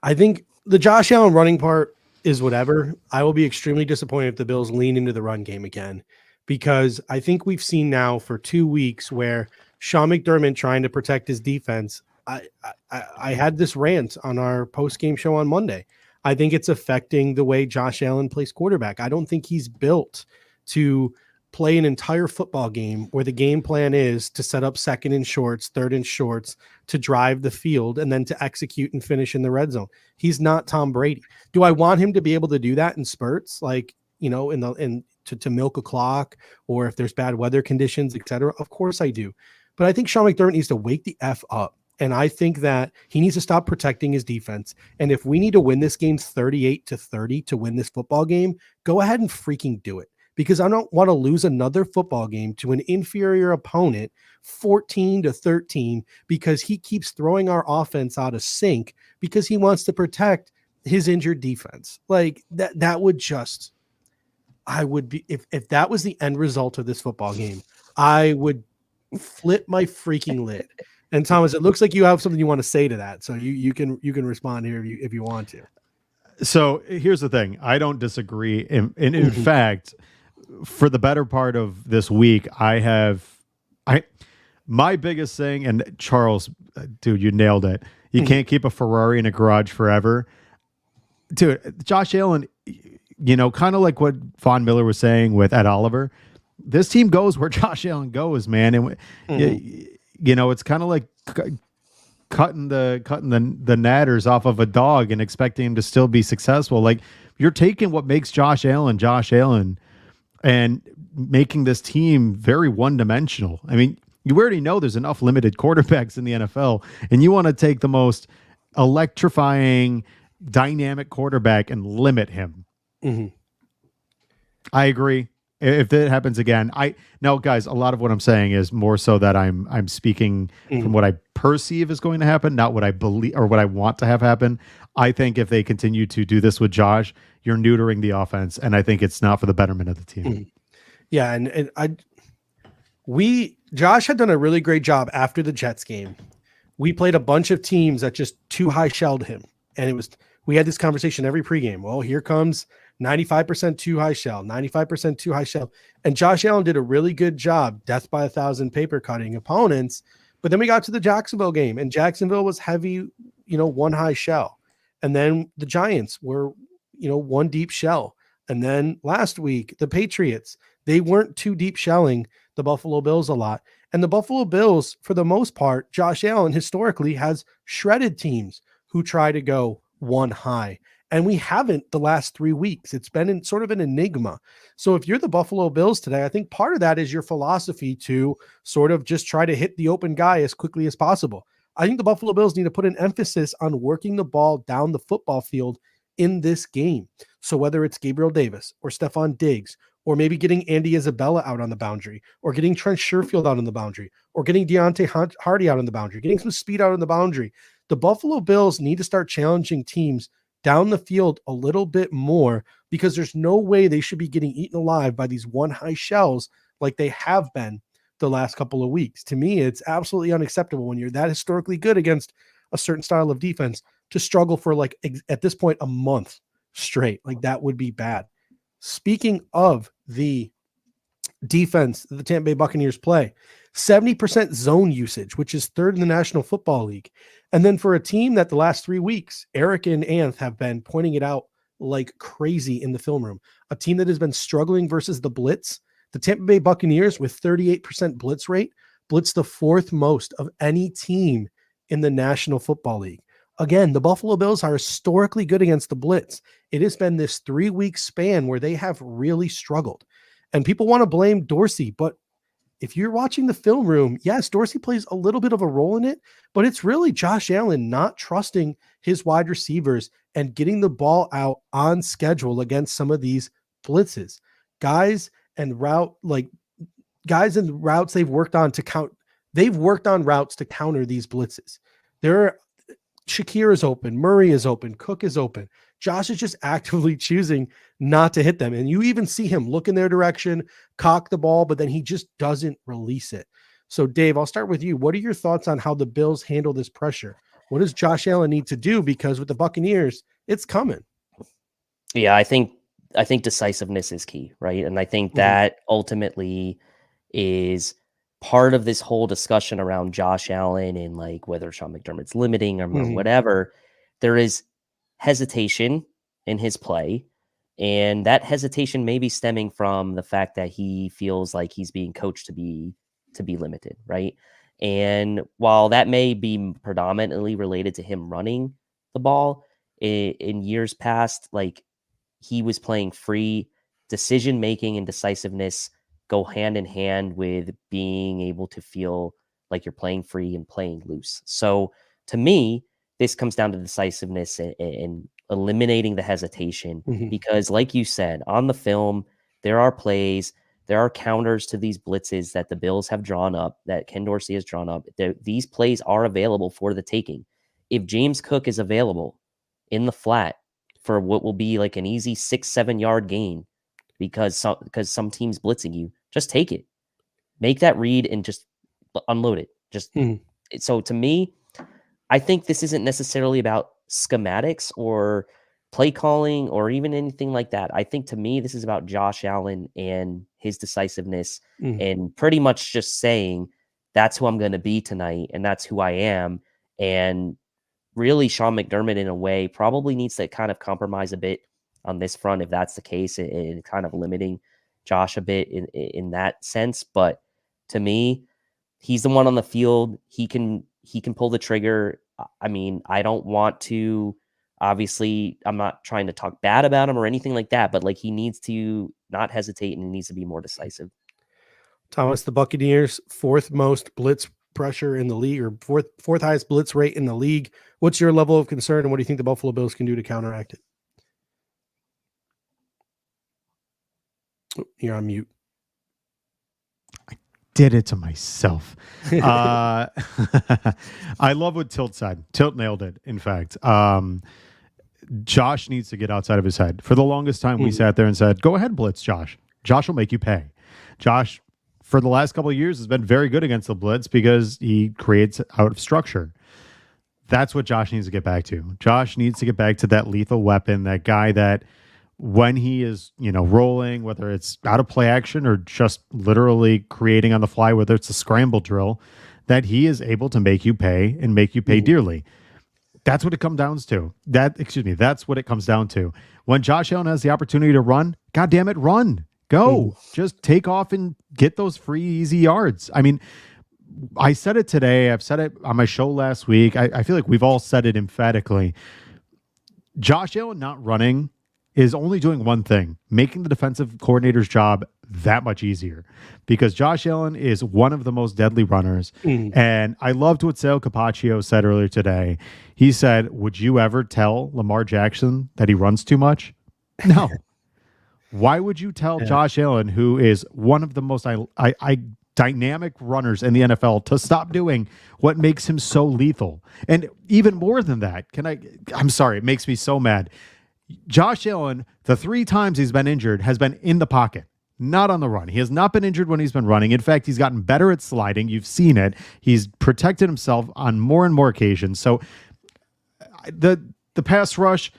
I think the Josh Allen running part is whatever. I will be extremely disappointed if the Bills lean into the run game again, because I think we've seen now for 2 weeks where Sean McDermott trying to protect his defense. I had this rant on our post-game show on Monday. I think it's affecting the way Josh Allen plays quarterback. I don't think he's built to play an entire football game where the game plan is to set up second and shorts, third and shorts, to drive the field and then to execute and finish in the red zone. He's not Tom Brady. Do I want him to be able to do that in spurts, like, to milk a clock, or if there's bad weather conditions, etc.? Of course I do. But I think Sean McDermott needs to wake the F up. And I think that he needs to stop protecting his defense. And if we need to win this game 38-30 to win this football game, go ahead and freaking do it. Because I don't want to lose another football game to an inferior opponent 14-13 because he keeps throwing our offense out of sync because he wants to protect his injured defense. Like that would just, I would be, if that was the end result of this football game, I would flip my freaking lid. And Thomas, it looks like you have something you want to say to that. So you can respond here if you want to. So here's the thing. I don't disagree. In fact, for the better part of this week, my biggest thing, and Charles, dude, you nailed it. You can't keep a Ferrari in a garage forever. Dude, Josh Allen, kind of like what Von Miller was saying with Ed Oliver, this team goes where Josh Allen goes, man. And it's kind of like cutting the natters off of a dog and expecting him to still be successful. Like, you're taking what makes Josh Allen and making this team very one-dimensional. I mean, you already know there's enough limited quarterbacks in the NFL, and you want to take the most electrifying, dynamic quarterback and limit him. I agree. If that happens again, now, guys, a lot of what I'm saying is more so that I'm speaking from what I perceive is going to happen, not what I believe or what I want to have happen. I think if they continue to do this with Josh, you're neutering the offense, and I think it's not for the betterment of the team. Yeah, and Josh had done a really great job after the Jets game. We played a bunch of teams that just too high shelled him, and we had this conversation every pregame. Well, here comes 95% too high shell, 95% too high shell. And Josh Allen did a really good job, death by 1,000 paper cutting opponents. But then we got to the Jacksonville game, and Jacksonville was heavy, one high shell. And then the Giants were, one deep shell. And then last week, the Patriots, they weren't too deep shelling the Buffalo Bills a lot. And the Buffalo Bills, for the most part, Josh Allen historically has shredded teams who try to go one high. And we haven't the last 3 weeks. It's been sort of an enigma. So if you're the Buffalo Bills today, I think part of that is your philosophy to sort of just try to hit the open guy as quickly as possible. I think the Buffalo Bills need to put an emphasis on working the ball down the football field in this game. So whether it's Gabriel Davis or Stefon Diggs, or maybe getting Andy Isabella out on the boundary, or getting Trent Sherfield out on the boundary, or getting Deontay Hardy out on the boundary, getting some speed out on the boundary, the Buffalo Bills need to start challenging teams down the field a little bit more, because there's no way they should be getting eaten alive by these one high shells like they have been the last couple of weeks. To me, it's absolutely unacceptable when you're that historically good against a certain style of defense to struggle for, like, at this point, a month straight. Like, that would be bad. Speaking of the defense the Tampa Bay Buccaneers play, 70% zone usage, which is third in the National Football League. And then for a team that the last 3 weeks, Eric and Anth have been pointing it out like crazy in the film room, a team that has been struggling versus the blitz, the Tampa Bay Buccaneers with 38% blitz rate, blitz the fourth most of any team in the National Football League. Again, the Buffalo Bills are historically good against the blitz. It has been this 3 week span where they have really struggled. And people want to blame Dorsey, but if you're watching the film room, yes, Dorsey plays a little bit of a role in it, but it's really Josh Allen not trusting his wide receivers and getting the ball out on schedule against some of these blitzes. Guys and routes they've worked on routes to counter these blitzes. Shakir is open, Murray is open, Cook is open. Josh is just actively choosing not to hit them. And you even see him look in their direction, cock the ball, but then he just doesn't release it. So, Dave, I'll start with you. What are your thoughts on how the Bills handle this pressure? What does Josh Allen need to do? Because with the Buccaneers, it's coming. Yeah, I think decisiveness is key, right? And I think that ultimately is part of this whole discussion around Josh Allen and like whether Sean McDermott's limiting or whatever. There is hesitation in his play, and that hesitation may be stemming from the fact that he feels like he's being coached to be limited, right? And while that may be predominantly related to him running the ball in years past, like he was playing free, decision making and decisiveness go hand in hand with being able to feel like you're playing free and playing loose. So to me, this comes down to decisiveness and eliminating the hesitation, because like you said, on the film, there are plays, there are counters to these blitzes that the Bills have drawn up, that Ken Dorsey has drawn up. These plays are available for the taking. If James Cook is available in the flat for what will be like an easy 6-7 yard gain, because some team's blitzing you, just take it, make that read and just unload it. So to me, I think this isn't necessarily about schematics or play calling or even anything like that. I think to me, this is about Josh Allen and his decisiveness and pretty much just saying, that's who I'm going to be tonight. And that's who I am. And really Sean McDermott in a way probably needs to kind of compromise a bit on this front, if that's the case, and kind of limiting Josh a bit in that sense. But to me, he's the one on the field. He can pull the trigger. I mean, I don't want to, obviously, I'm not trying to talk bad about him or anything like that, but like he needs to not hesitate and he needs to be more decisive. Thomas, the Buccaneers, fourth most blitz pressure in the league, or fourth highest blitz rate in the league. What's your level of concern, and what do you think the Buffalo Bills can do to counteract it? You're on mute. Did it to myself. I love what Tilt said. Tilt nailed it, in fact. Josh needs to get outside of his head. For the longest time, we sat there and said, go ahead, blitz, Josh. Josh will make you pay. Josh, for the last couple of years, has been very good against the blitz because he creates out of structure. That's what Josh needs to get back to. Josh needs to get back to that lethal weapon, that guy that when he is, rolling, whether it's out of play action or just literally creating on the fly, whether it's a scramble drill, that he is able to make you pay and make you pay dearly. That's what it comes down to. That's what it comes down to. When Josh Allen has the opportunity to run, God damn it, run. Go. Just take off and get those free, easy yards. I mean, I said it today. I've said it on my show last week. I feel like we've all said it emphatically. Josh Allen not running is only doing one thing, making the defensive coordinator's job that much easier, because Josh Allen is one of the most deadly runners. And I loved what Sal Capaccio said earlier today. He said, would you ever tell Lamar Jackson that he runs too much? No. Why would you tell Josh Allen, who is one of the most dynamic runners in the NFL, to stop doing what makes him so lethal? And even more than that, I'm sorry, it makes me so mad. Josh Allen, the 3 times he's been injured, has been in the pocket, not on the run. He has not been injured when he's been running. In fact, he's gotten better at sliding. You've seen it. He's protected himself on more and more occasions. So the pass rush,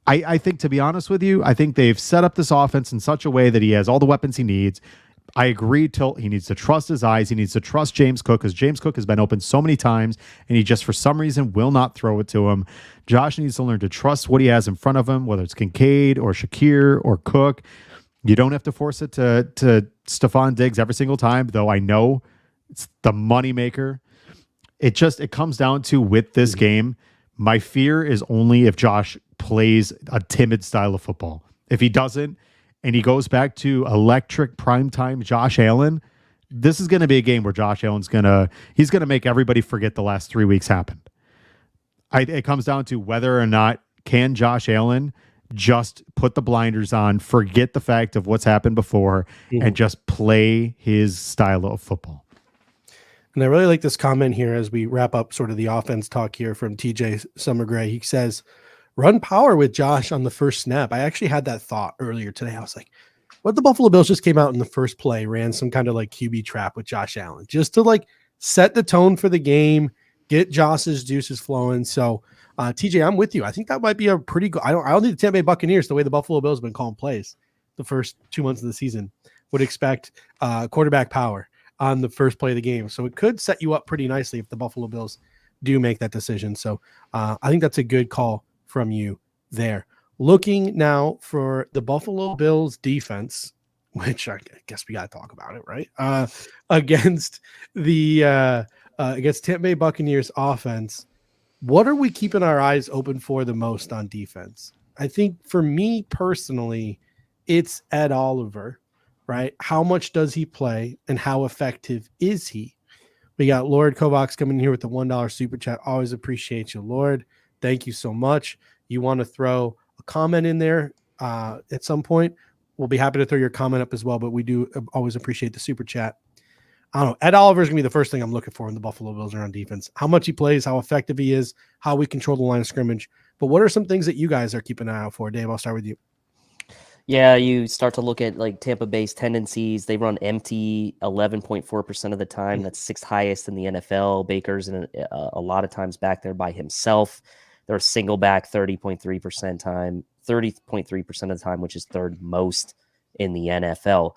I think, to be honest with you, I think they've set up this offense in such a way that he has all the weapons he needs. I agree, Tilt. He needs to trust his eyes. He needs to trust James Cook, because James Cook has been open so many times and he just, for some reason, will not throw it to him. Josh needs to learn to trust what he has in front of him, whether it's Kincaid or Shakir or Cook. You don't have to force it to Stefon Diggs every single time, though I know it's the moneymaker. It comes down to, with this game, my fear is only if Josh plays a timid style of football. If he doesn't, and he goes back to electric primetime Josh Allen, this is going to be a game where Josh Allen's going to make everybody forget the last 3 weeks happened. It comes down to whether or not can Josh Allen just put the blinders on, forget the fact of what's happened before, and just play his style of football. And I really like this comment here as we wrap up sort of the offense talk here from TJ Summergray. He says, run power with Josh on the first snap. I actually had that thought earlier today. I was like, what the Buffalo Bills just came out in the first play, ran some kind of like QB trap with Josh Allen, just to like set the tone for the game, get Josh's juices flowing. So TJ, I'm with you. I think that might be a pretty good, I don't need the Tampa Bay Buccaneers the way the Buffalo Bills have been calling plays the first 2 months of the season. Would expect quarterback power on the first play of the game. So it could set you up pretty nicely if the Buffalo Bills do make that decision. So I think that's a good call from you there. Looking now for the Buffalo Bills defense, which I guess we got to talk about it, right? Against the against Tampa Bay Buccaneers offense, what are we keeping our eyes open for the most on defense? I think for me personally, it's Ed Oliver, right? How much does he play and how effective is he? We got Lord Kovacs coming here with the $1 super chat. Always appreciate you, Lord. Thank you so much. You want to throw a comment in there at some point, we'll be happy to throw your comment up as well, but we do always appreciate the super chat. I don't know. Ed Oliver is going to be the first thing I'm looking for in the Buffalo Bills around defense. How much he plays, how effective he is, how we control the line of scrimmage. But what are some things that you guys are keeping an eye out for? Dave, I'll start with you. Yeah, you start to look at like Tampa Bay's tendencies. They run empty 11.4% of the time. That's sixth highest in the NFL. Baker's a lot of times back there by himself. They're a single back 30.3% time, 30.3% of the time, which is third most in the NFL.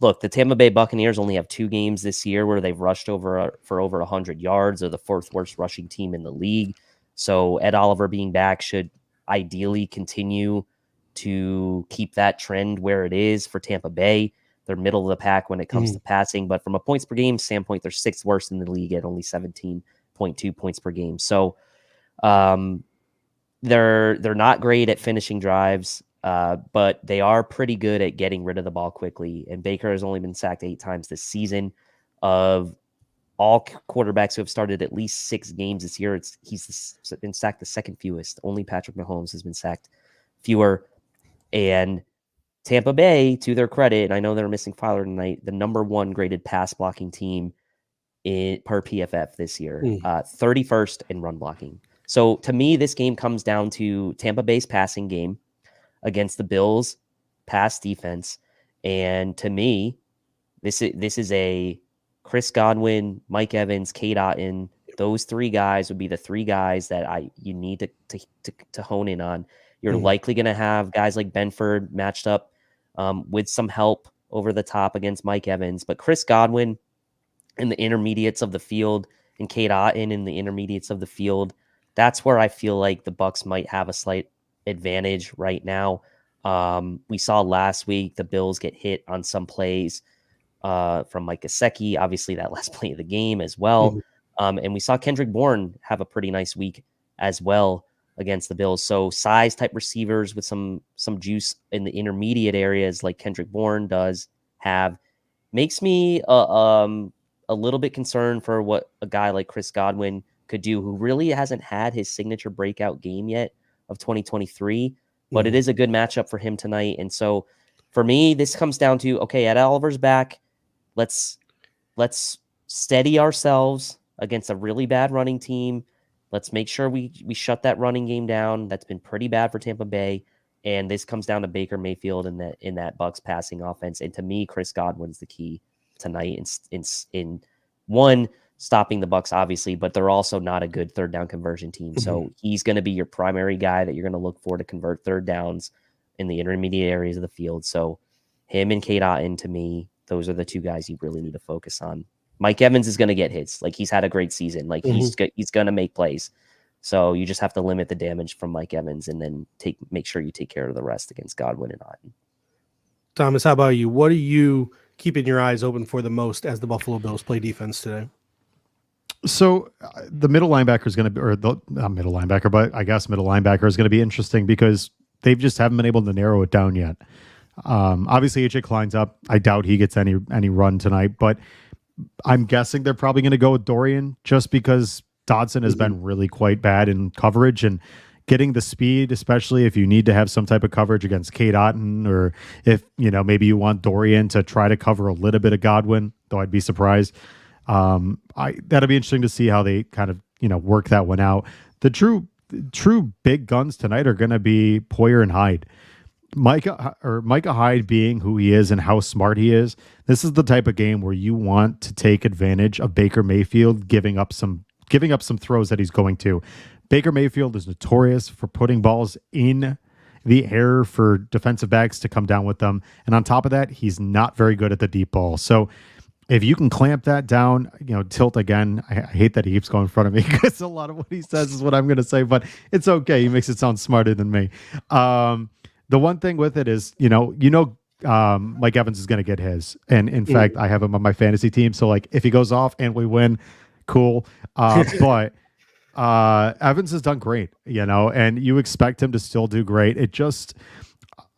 Look, the Tampa Bay Buccaneers only have 2 games this year where they've rushed for over 100 yards. They're the 4th worst rushing team in the league. So Ed Oliver being back should ideally continue to keep that trend where it is for Tampa Bay. They're middle of the pack when it comes to passing, but from a points per game standpoint, they're 6th worst in the league at only 17.2 points per game. So they're not great at finishing drives, but they are pretty good at getting rid of the ball quickly. And Baker has only been sacked 8 times this season. Of all quarterbacks who have started at least 6 games this year, he's been sacked the second fewest. Only Patrick Mahomes has been sacked fewer. And Tampa Bay, to their credit, and I know they're missing Fowler tonight, the number 1 graded pass blocking team per PFF this year, 31st in run blocking. So to me, this game comes down to Tampa Bay's passing game against the Bills' pass defense. And to me, this is a Chris Godwin, Mike Evans, Kate Otten. Those 3 guys would be the 3 guys that you need to hone in on. You're likely going to have guys like Benford matched up with some help over the top against Mike Evans, but Chris Godwin in the intermediates of the field and Kate Otten in the intermediates of the field, that's where I feel like the Bucs might have a slight advantage right now. We saw last week the Bills get hit on some plays from Mike Gesicki, obviously that last play of the game as well. And we saw Kendrick Bourne have a pretty nice week as well against the Bills. So size type receivers with some juice in the intermediate areas like Kendrick Bourne does have makes me a little bit concerned for what a guy like Chris Godwin could do, who really hasn't had his signature breakout game yet of 2023, but it is a good matchup for him tonight. And so for me, this comes down to, okay, Ed Oliver's back. Let's steady ourselves against a really bad running team. Let's make sure we shut that running game down. That's been pretty bad for Tampa Bay. And this comes down to Baker Mayfield in that Bucs passing offense. And to me, Chris Godwin's the key tonight in one, stopping the Bucs, obviously, but they're also not a good third down conversion team. So he's going to be your primary guy that you're going to look for to convert third downs in the intermediate areas of the field. So him and Kate Otten, to me, those are the 2 guys you really need to focus on. Mike Evans is going to get hits. Like, he's had a great season. Like, he's going to make plays. So you just have to limit the damage from Mike Evans and then make sure you take care of the rest against Godwin and Otten. Thomas, how about you? What are you keeping your eyes open for the most as the Buffalo Bills play defense today? So the middle linebacker is going to be, or the not middle linebacker, but I guess middle linebacker is going to be interesting because they just haven't been able to narrow it down yet. Obviously, AJ Klein's up. I doubt he gets any run tonight, but I'm guessing they're probably going to go with Dorian just because Dodson has been really quite bad in coverage and getting the speed, especially if you need to have some type of coverage against Kate Otten, or if, maybe you want Dorian to try to cover a little bit of Godwin, though I'd be surprised. That'll be interesting to see how they kind of, work that one out. The true big guns tonight are going to be Poyer and Hyde. Micah Hyde being who he is and how smart he is. This is the type of game where you want to take advantage of Baker Mayfield giving up some throws that he's going to. Baker Mayfield is notorious for putting balls in the air for defensive backs to come down with them. And on top of that, he's not very good at the deep ball. So if you can clamp that down, Tilt again, I hate that he keeps going in front of me because a lot of what he says is what I'm going to say, but it's okay. He makes it sound smarter than me. The one thing with it is, Mike Evans is going to get his. And in fact, I have him on my fantasy team. So like if he goes off and we win, cool. But Evans has done great, and you expect him to still do great.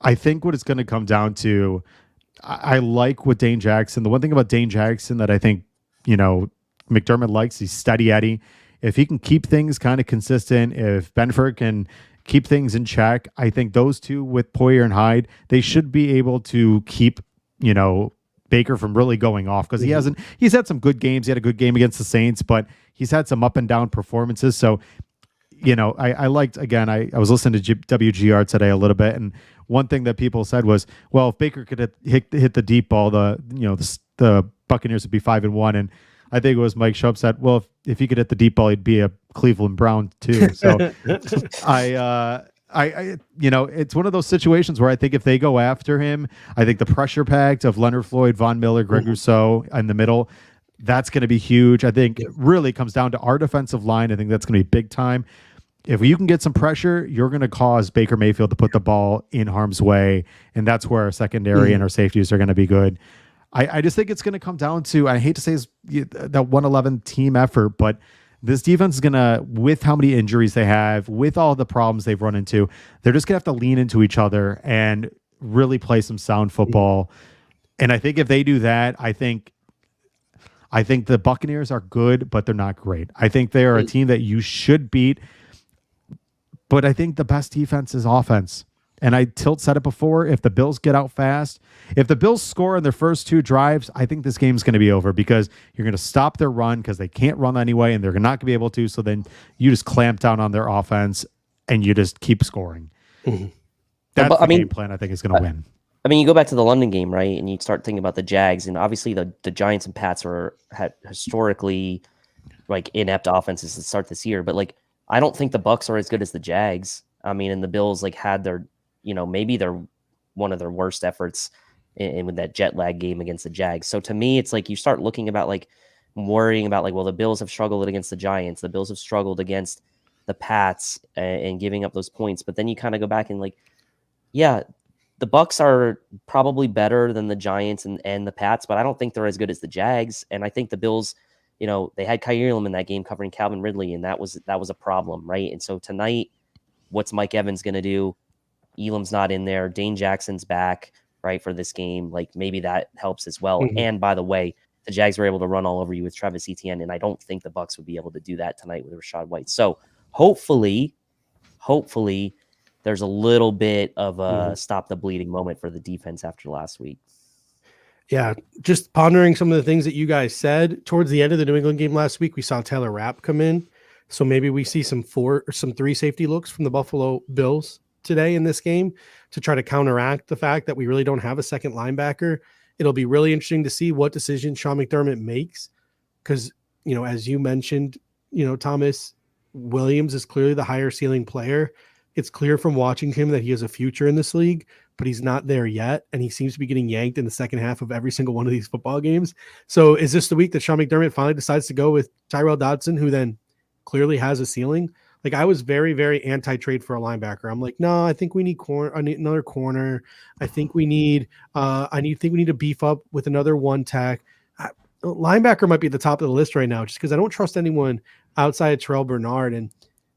I think what it's going to come down to, I like what Dane Jackson, the one thing about Dane Jackson that I think, McDermott likes, he's steady Eddie. If he can keep things kind of consistent, if Benford can keep things in check, I think those 2 with Poyer and Hyde, they should be able to keep, Baker from really going off because he's had some good games. He had a good game against the Saints, but he's had some up and down performances. So, I liked, again, I was listening to WGR today a little bit. And one thing that people said was, well, if Baker could hit the deep ball, the Buccaneers would be 5-1. And I think it was Mike Schupp said, well, if he could hit the deep ball, he'd be a Cleveland Brown too. So it's one of those situations where I think if they go after him, I think the pressure pact of Leonard Floyd, Von Miller, Greg Rousseau in the middle, that's going to be huge. I think it really comes down to our defensive line. I think that's going to be big time. If you can get some pressure, you're going to cause Baker Mayfield to put the ball in harm's way, and that's where our secondary and our safeties are going to be good. I just think it's going to come down to, I hate to say that 111 team effort, but this defense is going to, with how many injuries they have, with all the problems they've run into, they're just going to have to lean into each other and really play some sound football. And I think if they do that, I think the Buccaneers are good, but they're not great. I think they are a team that you should beat, but I think the best defense is offense. And I said it before, if the Bills get out fast, if the Bills score in their first 2 drives, I think this game's going to be over because you're going to stop their run because they can't run anyway and they're not going to be able to. So then you just clamp down on their offense and you just keep scoring. Mm-hmm. That's the game plan I think is going to win. I mean, you go back to the London game, right? And you start thinking about the Jags, and obviously the Giants and Pats had historically like inept offenses to start this year. But like, I don't think the Bucs are as good as the Jags. I mean, and the Bills like had their, maybe they're one of their worst efforts in with that jet lag game against the Jags. So to me, it's like you start looking about like worrying about like, well, the Bills have struggled against the Giants. The Bills have struggled against the Pats and giving up those points. But then you kind of go back and like, yeah, the Bucs are probably better than the Giants and the Pats, but I don't think they're as good as the Jags. And I think the Bills, they had Kyle Elam in that game covering Calvin Ridley, and that was a problem, right? And so tonight, what's Mike Evans going to do? Elam's not in there. Dane Jackson's back, right, for this game. Like maybe that helps as well. Mm-hmm. And by the way, the Jags were able to run all over you with Travis Etienne, and I don't think the Bucs would be able to do that tonight with Rachaad White. So hopefully, there's a little bit of a stop the bleeding moment for the defense after last week. Yeah, just pondering some of the things that you guys said towards the end of the New England game last week. We saw Taylor Rapp come in, so maybe we see some 3 safety looks from the Buffalo Bills today in this game to try to counteract the fact that we really don't have a second linebacker. It'll be really interesting to see what decision Sean McDermott makes because, as you mentioned, Thomas, Williams is clearly the higher ceiling player. It's clear from watching him that he has a future in this league, but he's not there yet. And he seems to be getting yanked in the second half of every single one of these football games. So is this the week that Sean McDermott finally decides to go with Tyrell Dodson, who then clearly has a ceiling? Like I was very, very anti-trade for a linebacker. I'm like, no, I think we need another corner. I think we need, to beef up with another one tech. Linebacker might be at the top of the list right now, just because I don't trust anyone outside of Terrell Bernard. And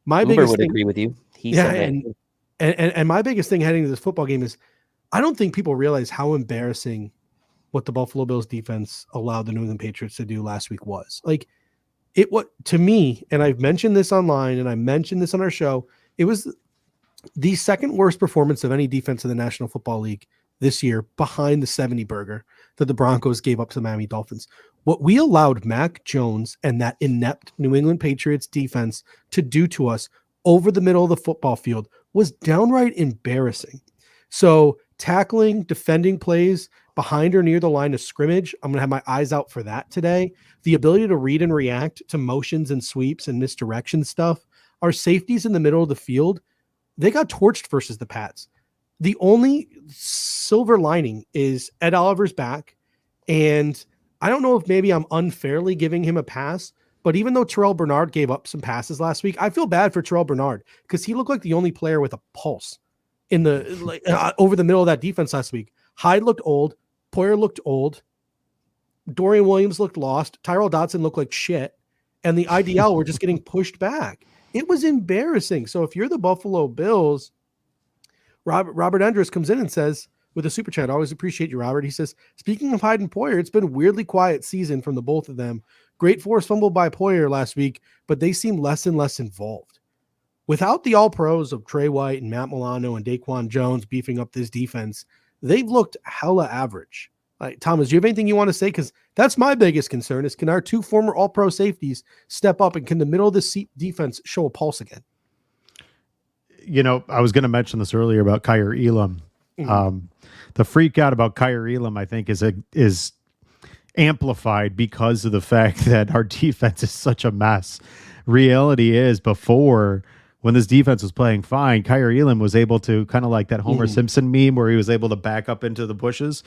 my biggest would thing, agree with you. And my biggest thing heading to this football game is I don't think people realize how embarrassing what the Buffalo Bills defense allowed the New England Patriots to do last week was. Like what to me, and I've mentioned this online and I mentioned this on our show, it was the second worst performance of any defense in the National Football League this year behind the 70 burger that the Broncos gave up to the Miami Dolphins. What we allowed Mac Jones and that inept New England Patriots defense to do to us over the middle of the football field was downright embarrassing. So tackling, defending plays behind or near the line of scrimmage, I'm going to have my eyes out for that today. The ability to read and react to motions and sweeps and misdirection stuff. Our safeties in the middle of the field, they got torched versus the Pats. The only silver lining is Ed Oliver's back. And I don't know if maybe I'm unfairly giving him a pass, but even though Terrell Bernard gave up some passes last week, I feel bad for Terrell Bernard because he looked like the only player with a pulse in the over the middle of that defense last week. Hyde looked old. Poyer looked old. Dorian Williams looked lost. Tyrell Dodson looked like shit. And the IDL were just getting pushed back. It was embarrassing. So if you're the Buffalo Bills, Robert Andrus comes in and says, with a super chat, I always appreciate you, Robert. He says, speaking of Hyde and Poyer, it's been a weirdly quiet season from the both of them. Great force fumble by Poyer last week, but they seem less and less involved. Without the all-pros of Trey White and Matt Milano and Daquan Jones beefing up this defense, they've looked hella average. Thomas, do you have anything you want to say? Because that's my biggest concern is can our 2 former all-pro safeties step up and can the middle of the defense show a pulse again? I was going to mention this earlier about Kyle Elam. Mm-hmm. The freak out about Kyle Elam, I think, is amplified because of the fact that our defense is such a mess. Reality is, before, when this defense was playing fine, Kyle Elam was able to kind of like that Homer Simpson meme where he was able to back up into the bushes.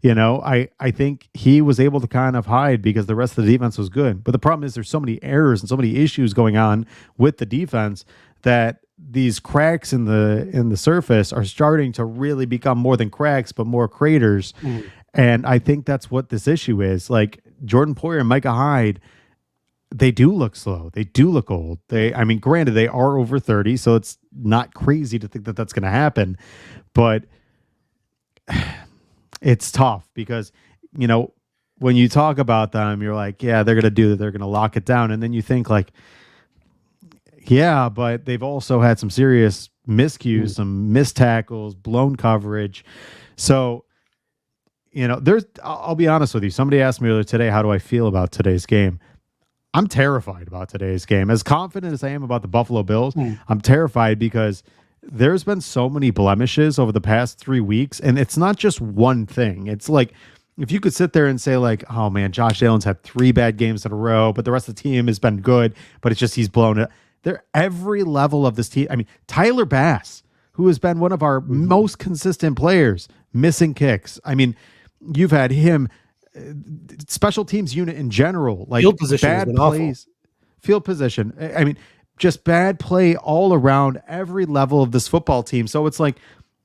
I think he was able to kind of hide because the rest of the defense was good. But the problem is there's so many errors and so many issues going on with the defense that these cracks in the surface are starting to really become more than cracks, but more craters. And I think that's what this issue is. Like Jordan Poyer and Micah Hyde, they do look slow. They do look old. Granted, they are over 30, so it's not crazy to think that that's going to happen. But it's tough because, when you talk about them, you're like, yeah, they're going to do that. They're going to lock it down. And then you think like, yeah, but they've also had some serious miscues, some missed tackles, blown coverage. So, I'll be honest with you. Somebody asked me earlier today, how do I feel about today's game? I'm terrified about today's game. As confident as I am about the Buffalo Bills, I'm terrified because there's been so many blemishes over the past 3 weeks, and it's not just one thing. It's like, if you could sit there and say like, oh man, Josh Allen's had 3 bad games in a row, but the rest of the team has been good, but it's just he's blown it. They're every level of this team. I mean, Tyler Bass, who has been one of our most consistent players, missing kicks. I mean, you've had him, special teams unit in general, like field position bad plays, field position. I mean, just bad play all around every level of this football team. So it's like,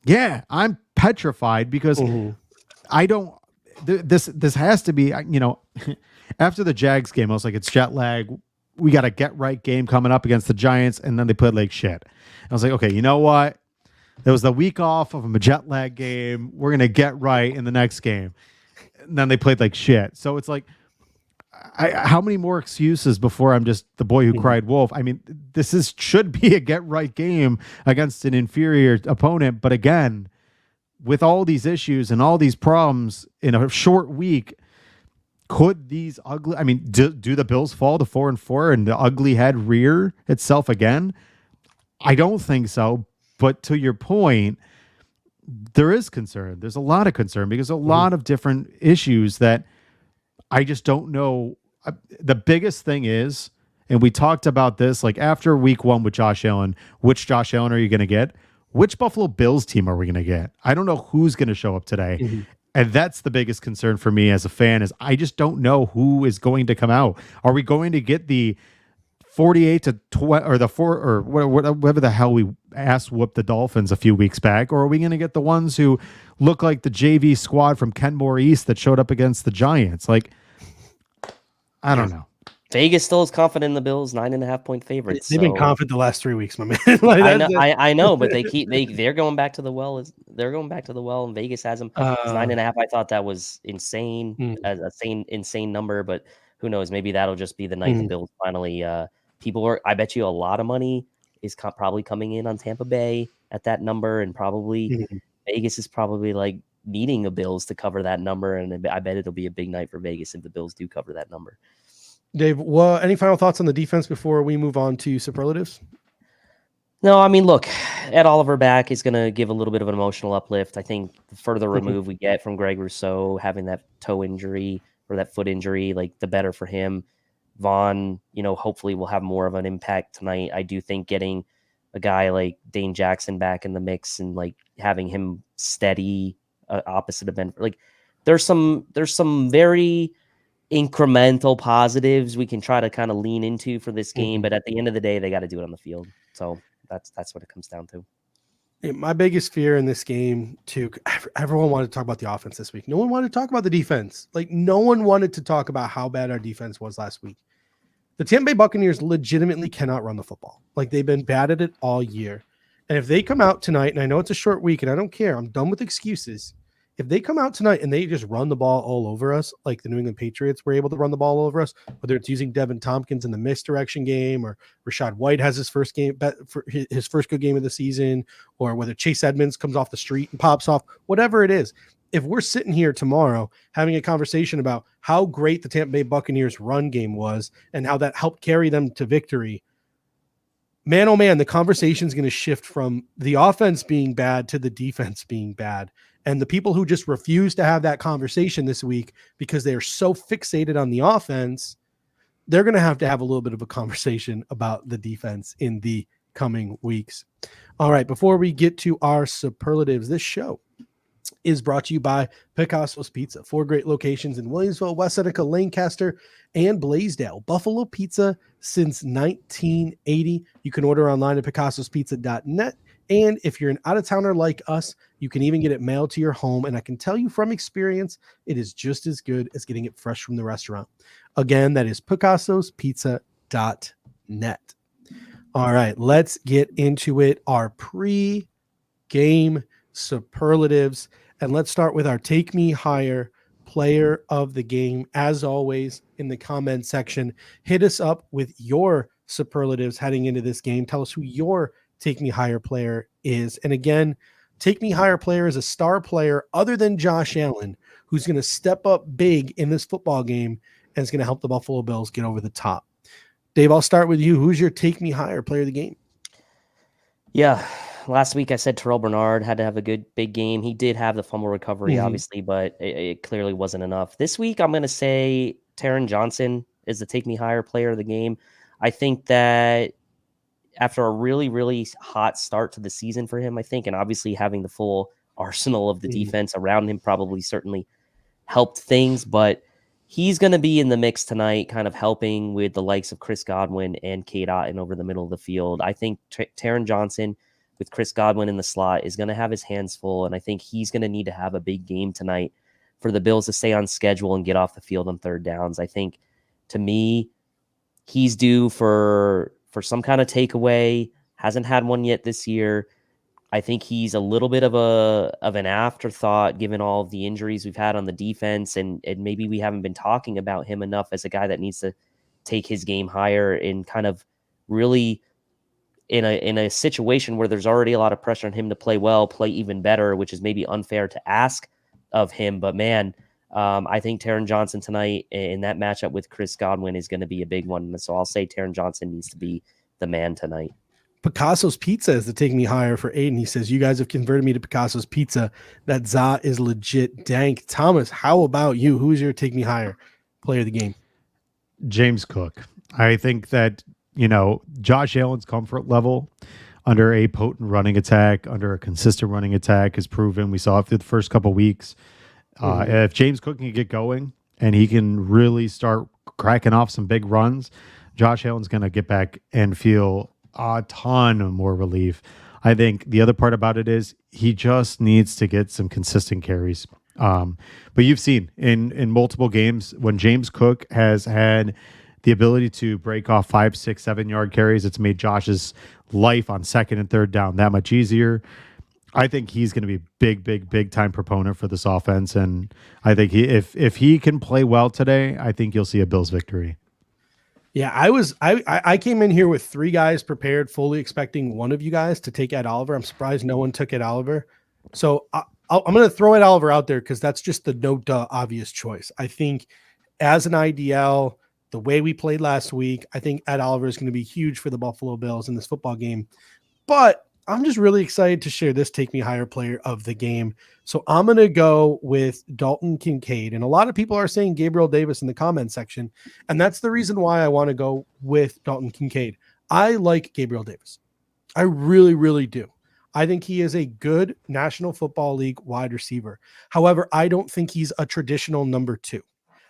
yeah, I'm petrified because I don't. This has to be, after the Jags game, I was like, it's jet lag. We got a get right game coming up against the Giants, and then they played like shit. I was like, okay, you know what? There was the week off of a jet lag game. We're gonna get right in the next game. And then they played like shit. So it's like, how many more excuses before I'm just the boy who cried wolf? I mean, should be a get right game against an inferior opponent, but again, with all these issues and all these problems in a short week, could these ugly, I mean, do the Bills fall to 4-4 and the ugly head rear itself again? I don't think so. But to your point, there is concern. There's a lot of concern because a lot of different issues that I just don't know. The biggest thing is, and we talked about this, like after week 1 with Josh Allen, which Josh Allen are you going to get? Which Buffalo Bills team are we going to get? I don't know who's going to show up today. And that's the biggest concern for me as a fan is I just don't know who is going to come out. Are we going to get the 48-20 or the 4 or whatever the hell we ass whooped the Dolphins a few weeks back? Or are we going to get the ones who look like the JV squad from Kenmore East that showed up against the Giants? Like, I don't know. Vegas still is confident in the Bills, 9.5-point favorites. They've been confident the last 3 weeks, my man. I know, but they're going back to the well. They're going back to the well, and Vegas has them 9.5. I thought that was insane, insane number. But who knows? Maybe that'll just be the night the Bills finally. I bet you a lot of money is probably coming in on Tampa Bay at that number, and probably Vegas is probably like needing the Bills to cover that number, and I bet it'll be a big night for Vegas if the Bills do cover that number. Dave, any final thoughts on the defense before we move on to superlatives? No, I mean, look, Ed Oliver back is going to give a little bit of an emotional uplift. I think the further removed we get from Greg Rousseau having that toe injury or that foot injury, like the better for him. Vaughn, hopefully will have more of an impact tonight. I do think getting a guy like Dane Jackson back in the mix and like having him steady opposite of Ben, like there's some very incremental positives we can try to kind of lean into for this game, but at the end of the day, they got to do it on the field. So that's what it comes down to. My biggest fear in this game, too, everyone wanted to talk about the offense this week. No one wanted to talk about the defense. Like, no one wanted to talk about how bad our defense was last week. The Tampa Bay Buccaneers legitimately cannot run the football. Like, they've been bad at it all year. And if they come out tonight, and I know it's a short week, and I don't care, I'm done with excuses. If they come out tonight and they just run the ball all over us, like the New England Patriots were able to run the ball all over us, whether it's using Devin Tompkins in the misdirection game, or Rashad White has his first game, his first good game of the season, or whether Chase Edmonds comes off the street and pops off, whatever it is. If we're sitting here tomorrow having a conversation about how great the Tampa Bay Buccaneers run game was and how that helped carry them to victory, man, oh man, the conversation is going to shift from the offense being bad to the defense being bad. And the people who just refuse to have that conversation this week because they are so fixated on the offense, they're going to have a little bit of a conversation about the defense in the coming weeks. All right, before we get to our superlatives, this show is brought to you by Picasso's Pizza. 4 great locations in Williamsville, West Seneca, Lancaster, and Blaisdell. Buffalo Pizza since 1980. You can order online at picassospizza.net. And if you're an out-of-towner like us, you can even get it mailed to your home. And I can tell you from experience, it is just as good as getting it fresh from the restaurant. Again, that is picassospizza.net. All right, let's get into it. Our pre-game superlatives. And let's start with our Take Me Higher player of the game. As always, in the comment section, hit us up with your superlatives heading into this game. Tell us who your take me higher player is. And again, take me higher player is a star player other than Josh Allen, who's going to step up big in this football game and is going to help the Buffalo Bills get over the top. Dave, I'll start with you. Who's your take me higher player of the game? Yeah, last week I said Terrell Bernard had to have a good big game. He did have the fumble recovery, obviously, but it clearly wasn't enough. This week I'm going to say Taron Johnson is the take me higher player of the game. I think that after a really, really hot start to the season for him, I think, and obviously having the full arsenal of the defense around him probably certainly helped things, but he's going to be in the mix tonight, kind of helping with the likes of Chris Godwin and Cade Otton over the middle of the field. I think Taron Johnson with Chris Godwin in the slot is going to have his hands full, and I think he's going to need to have a big game tonight for the Bills to stay on schedule and get off the field on third downs. I think, to me, he's due for some kind of takeaway. Hasn't had one yet this year. I think he's a little bit of an afterthought given all of the injuries we've had on the defense, and maybe we haven't been talking about him enough as a guy that needs to take his game higher and kind of really in a situation where there's already a lot of pressure on him to play well, play even better, which is maybe unfair to ask of him. But man, I think Taron Johnson tonight in that matchup with Chris Godwin is going to be a big one. So I'll say Taron Johnson needs to be the man tonight. Picasso's Pizza is the take me higher for Aiden. He says, you guys have converted me to Picasso's Pizza. That za is legit dank. Thomas, how about you? Who's your take me higher player of the game? James Cook. I think that, Josh Allen's comfort level under a potent running attack, under a consistent running attack is proven. We saw it through the first couple weeks. If James Cook can get going and he can really start cracking off some big runs, Josh Allen's going to get back and feel a ton more relief. I think the other part about it is he just needs to get some consistent carries. But you've seen in multiple games when James Cook has had the ability to break off 5, 6, 7 yard carries, it's made Josh's life on second and third down that much easier. I think he's going to be big time proponent for this offense. And I think if he can play well today, I think you'll see a Bills victory. Yeah, I came in here with 3 guys prepared, fully expecting one of you guys to take Ed Oliver. I'm surprised no one took Ed Oliver. So I'm going to throw Ed Oliver out there because that's just the obvious choice. I think as an IDL, the way we played last week, I think Ed Oliver is going to be huge for the Buffalo Bills in this football game. But I'm just really excited to share this take me higher player of the game. So I'm going to go with Dalton Kincaid. And a lot of people are saying Gabriel Davis in the comment section. And that's the reason why I want to go with Dalton Kincaid. I like Gabriel Davis. I really, really do. I think he is a good National Football League wide receiver. However, I don't think he's a traditional number 2.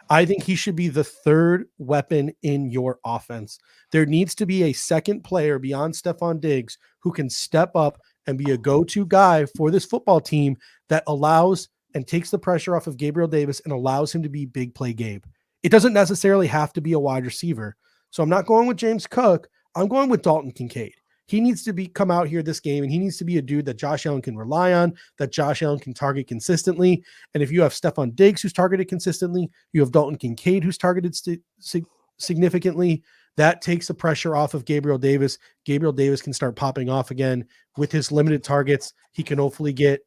I think he should be the third weapon in your offense. There needs to be a second player beyond Stefon Diggs who can step up and be a go-to guy for this football team that allows and takes the pressure off of Gabriel Davis and allows him to be big play Gabe. It doesn't necessarily have to be a wide receiver. So I'm not going with James Cook. I'm going with Dalton Kincaid. He needs to come out here this game, and he needs to be a dude that Josh Allen can rely on, that Josh Allen can target consistently. And if you have Stefon Diggs who's targeted consistently, you have Dalton Kincaid who's targeted significantly, that takes the pressure off of Gabriel Davis. Gabriel Davis can start popping off again with his limited targets. He can hopefully get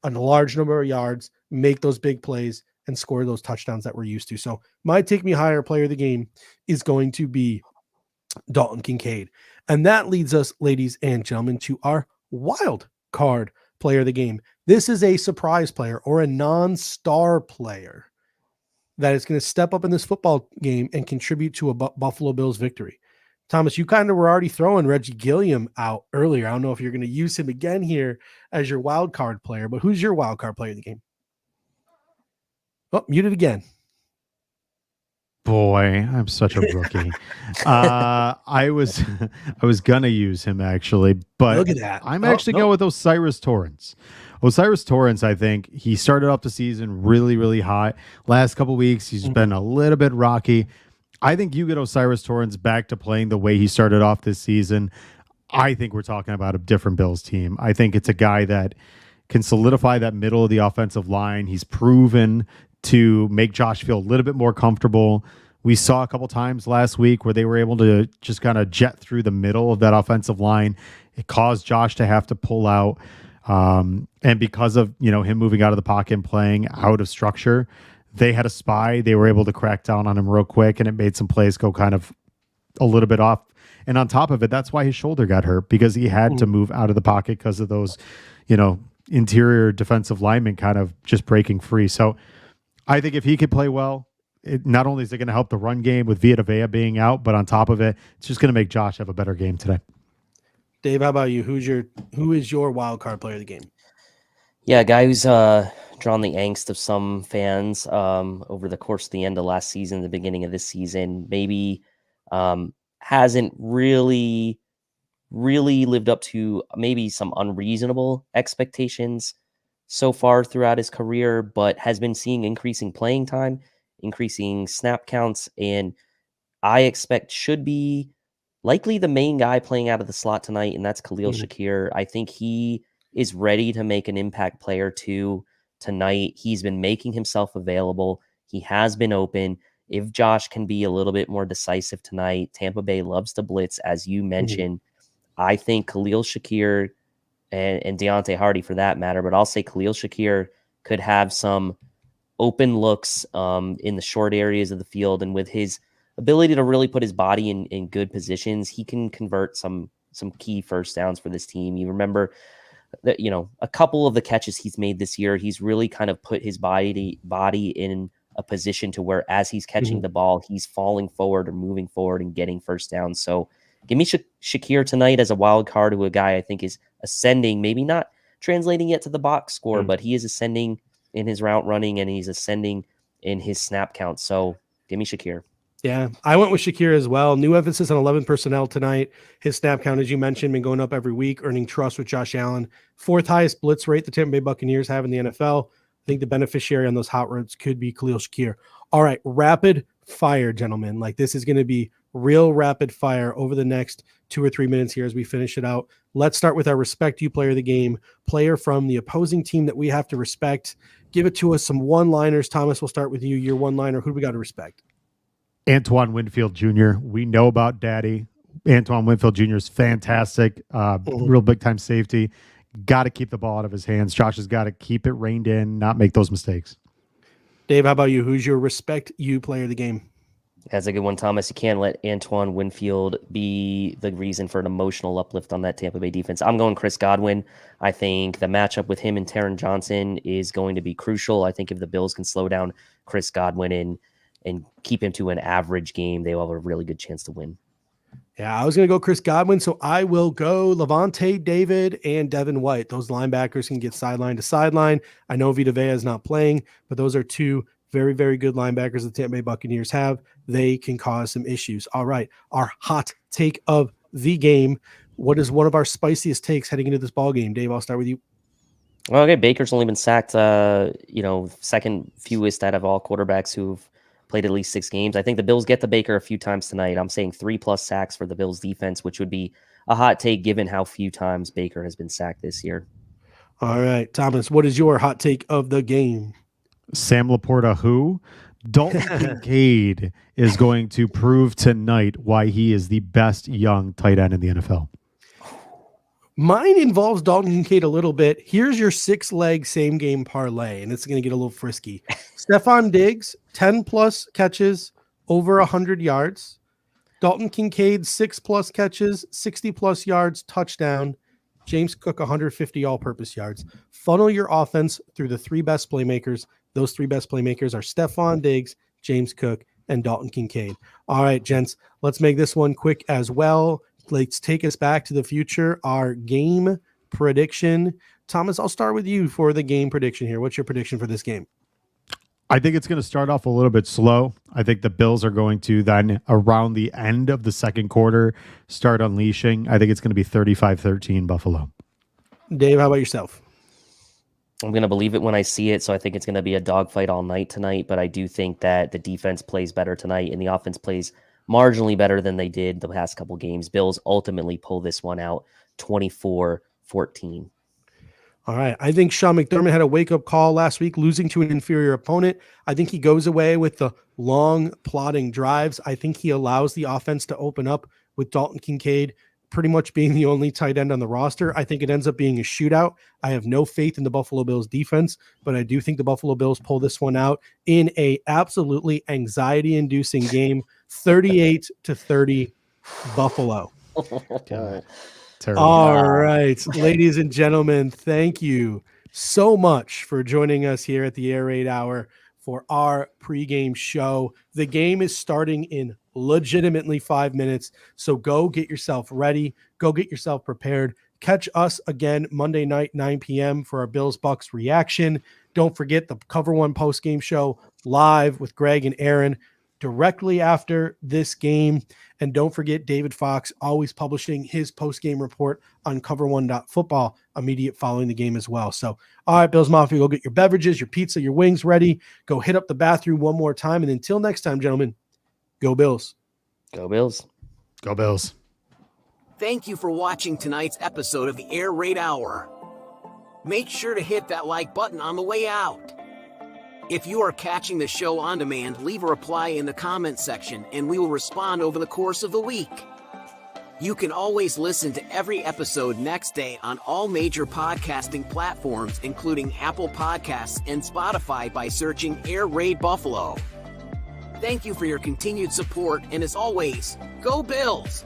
a large number of yards, make those big plays, and score those touchdowns that we're used to. So my take me higher player of the game is going to be Dalton Kincaid. And that leads us, ladies and gentlemen, to our wild card player of the game. This is a surprise player or a non-star player that is going to step up in this football game and contribute to a Buffalo Bills victory. Thomas, you kind of were already throwing Reggie Gilliam out earlier. I don't know if you're going to use him again here as your wild card player, but who's your wild card player of the game? Oh, muted again. Boy, I'm such a rookie. I was gonna use him actually, but look at that. I'm actually going with O'Cyrus Torrence. O'Cyrus Torrence, I think he started off the season really, really hot. Last couple weeks, he's been a little bit rocky. I think you get O'Cyrus Torrence back to playing the way he started off this season. I think we're talking about a different Bills team. I think it's a guy that can solidify that middle of the offensive line. He's proven to make Josh feel a little bit more comfortable We saw a couple times last week where they were able to just kind of jet through the middle of that offensive line. It caused Josh to have to pull out. And because of, him moving out of the pocket and playing out of structure, they had a spy. They were able to crack down on him real quick, and it made some plays go kind of a little bit off. And on top of it, that's why his shoulder got hurt, because he had to move out of the pocket because of those, interior defensive linemen kind of just breaking free. So I think if he could play well, not only is it going to help the run game with Vita Vea being out, but on top of it, it's just going to make Josh have a better game today. Dave, how about you? Who is your wild card player of the game? Yeah, a guy who's drawn the angst of some fans over the course of the end of last season, the beginning of this season, maybe hasn't really lived up to maybe some unreasonable expectations so far throughout his career, but has been seeing increasing playing time, increasing snap counts, and I expect should be likely the main guy playing out of the slot tonight, and that's Khalil Shakir. I think he is ready to make an impact player too tonight. He's been making himself available. He has been open. If Josh can be a little bit more decisive tonight, Tampa Bay loves to blitz, as you mentioned. I think Khalil Shakir and Deontay Hardy for that matter, but I'll say Khalil Shakir could have some open looks in the short areas of the field, and with his ability to really put his body in good positions, he can convert some key first downs for this team. You remember that, a couple of the catches he's made this year, he's really kind of put his body in a position to where as he's catching the ball, he's falling forward or moving forward and getting first downs. So give me Shakir tonight as a wild card, who a guy I think is ascending, maybe not translating yet to the box score, but he is ascending in his route running and he's ascending in his snap count. So give me Shakir. Yeah, I went with Shakir as well. New emphasis on 11 personnel tonight. His snap count, as you mentioned, been going up every week, earning trust with Josh Allen. Fourth highest blitz rate the Tampa Bay Buccaneers have in the NFL. I think the beneficiary on those hot routes could be Khalil Shakir. All right, rapid fire, gentlemen. Like, this is going to be real rapid fire over the next 2 or 3 minutes here as we finish it out. Let's start with our respect you player of the game, player from the opposing team that we have to respect. Give it to us, some one-liners. Thomas, we'll start with you. Your one-liner. Who do we got to respect? Antoine Winfield Jr. We know about Daddy. Antoine Winfield Jr. is fantastic. Real big-time safety. Got to keep the ball out of his hands. Josh has got to keep it reined in, not make those mistakes. Dave, how about you? Who's your respect you player of the game? That's a good one, Thomas. You can't let Antoine Winfield be the reason for an emotional uplift on that Tampa Bay defense. I'm going Chris Godwin. I think the matchup with him and Taron Johnson is going to be crucial. I think if the Bills can slow down Chris Godwin and keep him to an average game, they will have a really good chance to win. Yeah, I was going to go Chris Godwin, so I will go Levante David and Devin White. Those linebackers can get sideline to sideline. I know Vita Vea is not playing, but those are two very, very good linebackers the Tampa Bay Buccaneers have. They can cause some issues. All right, our hot take of the game. What is one of our spiciest takes heading into this ball game? Dave, I'll start with you. Okay, Baker's only been sacked, second fewest out of all quarterbacks who've played at least 6 games. I think the Bills get to Baker a few times tonight. I'm saying 3+ sacks for the Bills defense, which would be a hot take given how few times Baker has been sacked this year. All right, Thomas, what is your hot take of the game? Sam Laporta, who? Dalton Kincaid is going to prove tonight why he is the best young tight end in the NFL. Mine involves Dalton Kincaid a little bit. Here's your 6-leg same game parlay, and it's going to get a little frisky. Stefon Diggs, 10+ catches, over 100 yards. Dalton Kincaid, 6+ catches, 60+ yards, touchdown. James Cook, 150 all-purpose yards. Funnel your offense through the 3 best playmakers. Those 3 best playmakers are Stefon Diggs, James Cook, and Dalton Kincaid. All right, gents, let's make this one quick as well. Let's take us back to the future. Our game prediction. Thomas, I'll start with you for the game prediction here. What's your prediction for this game? I think it's going to start off a little bit slow. I think the Bills are going to then, around the end of the second quarter, start unleashing. I think it's going to be 35-13 Buffalo. Dave, how about yourself? I'm going to believe it when I see it, so I think it's going to be a dogfight all night tonight, but I do think that the defense plays better tonight and the offense plays marginally better than they did the past couple games. Bills ultimately pull this one out 24-14. All right. I think Sean McDermott had a wake-up call last week, losing to an inferior opponent. I think he goes away with the long, plodding drives. I think he allows the offense to open up with Dalton Kincaid pretty much being the only tight end on the roster. I think it ends up being a shootout. I have no faith in the Buffalo Bills defense, but I do think the Buffalo Bills pull this one out in a absolutely anxiety-inducing game, 38-30 Buffalo. Terrible. All right, ladies and gentlemen, thank you so much for joining us here at the Air Raid Hour for our pregame show. The game is starting in legitimately 5 minutes, so go get yourself ready. Go get yourself prepared. Catch us again Monday night, 9 p.m. for our Bills-Bucs reaction. Don't forget the Cover One postgame show live with Greg and Aaron directly after this game. And don't forget David Fox always publishing his post-game report on cover1.football immediate following the game as well. So, all right, Bills Mafia, go get your beverages, your pizza, your wings ready. Go hit up the bathroom one more time. And until next time, gentlemen, go Bills. Go Bills. Go Bills. Thank you for watching tonight's episode of the Air Raid Hour. Make sure to hit that like button on the way out. If you are catching the show on demand, leave a reply in the comments section and we will respond over the course of the week. You can always listen to every episode next day on all major podcasting platforms, including Apple Podcasts and Spotify, by searching Air Raid Buffalo. Thank you for your continued support, and as always, go Bills!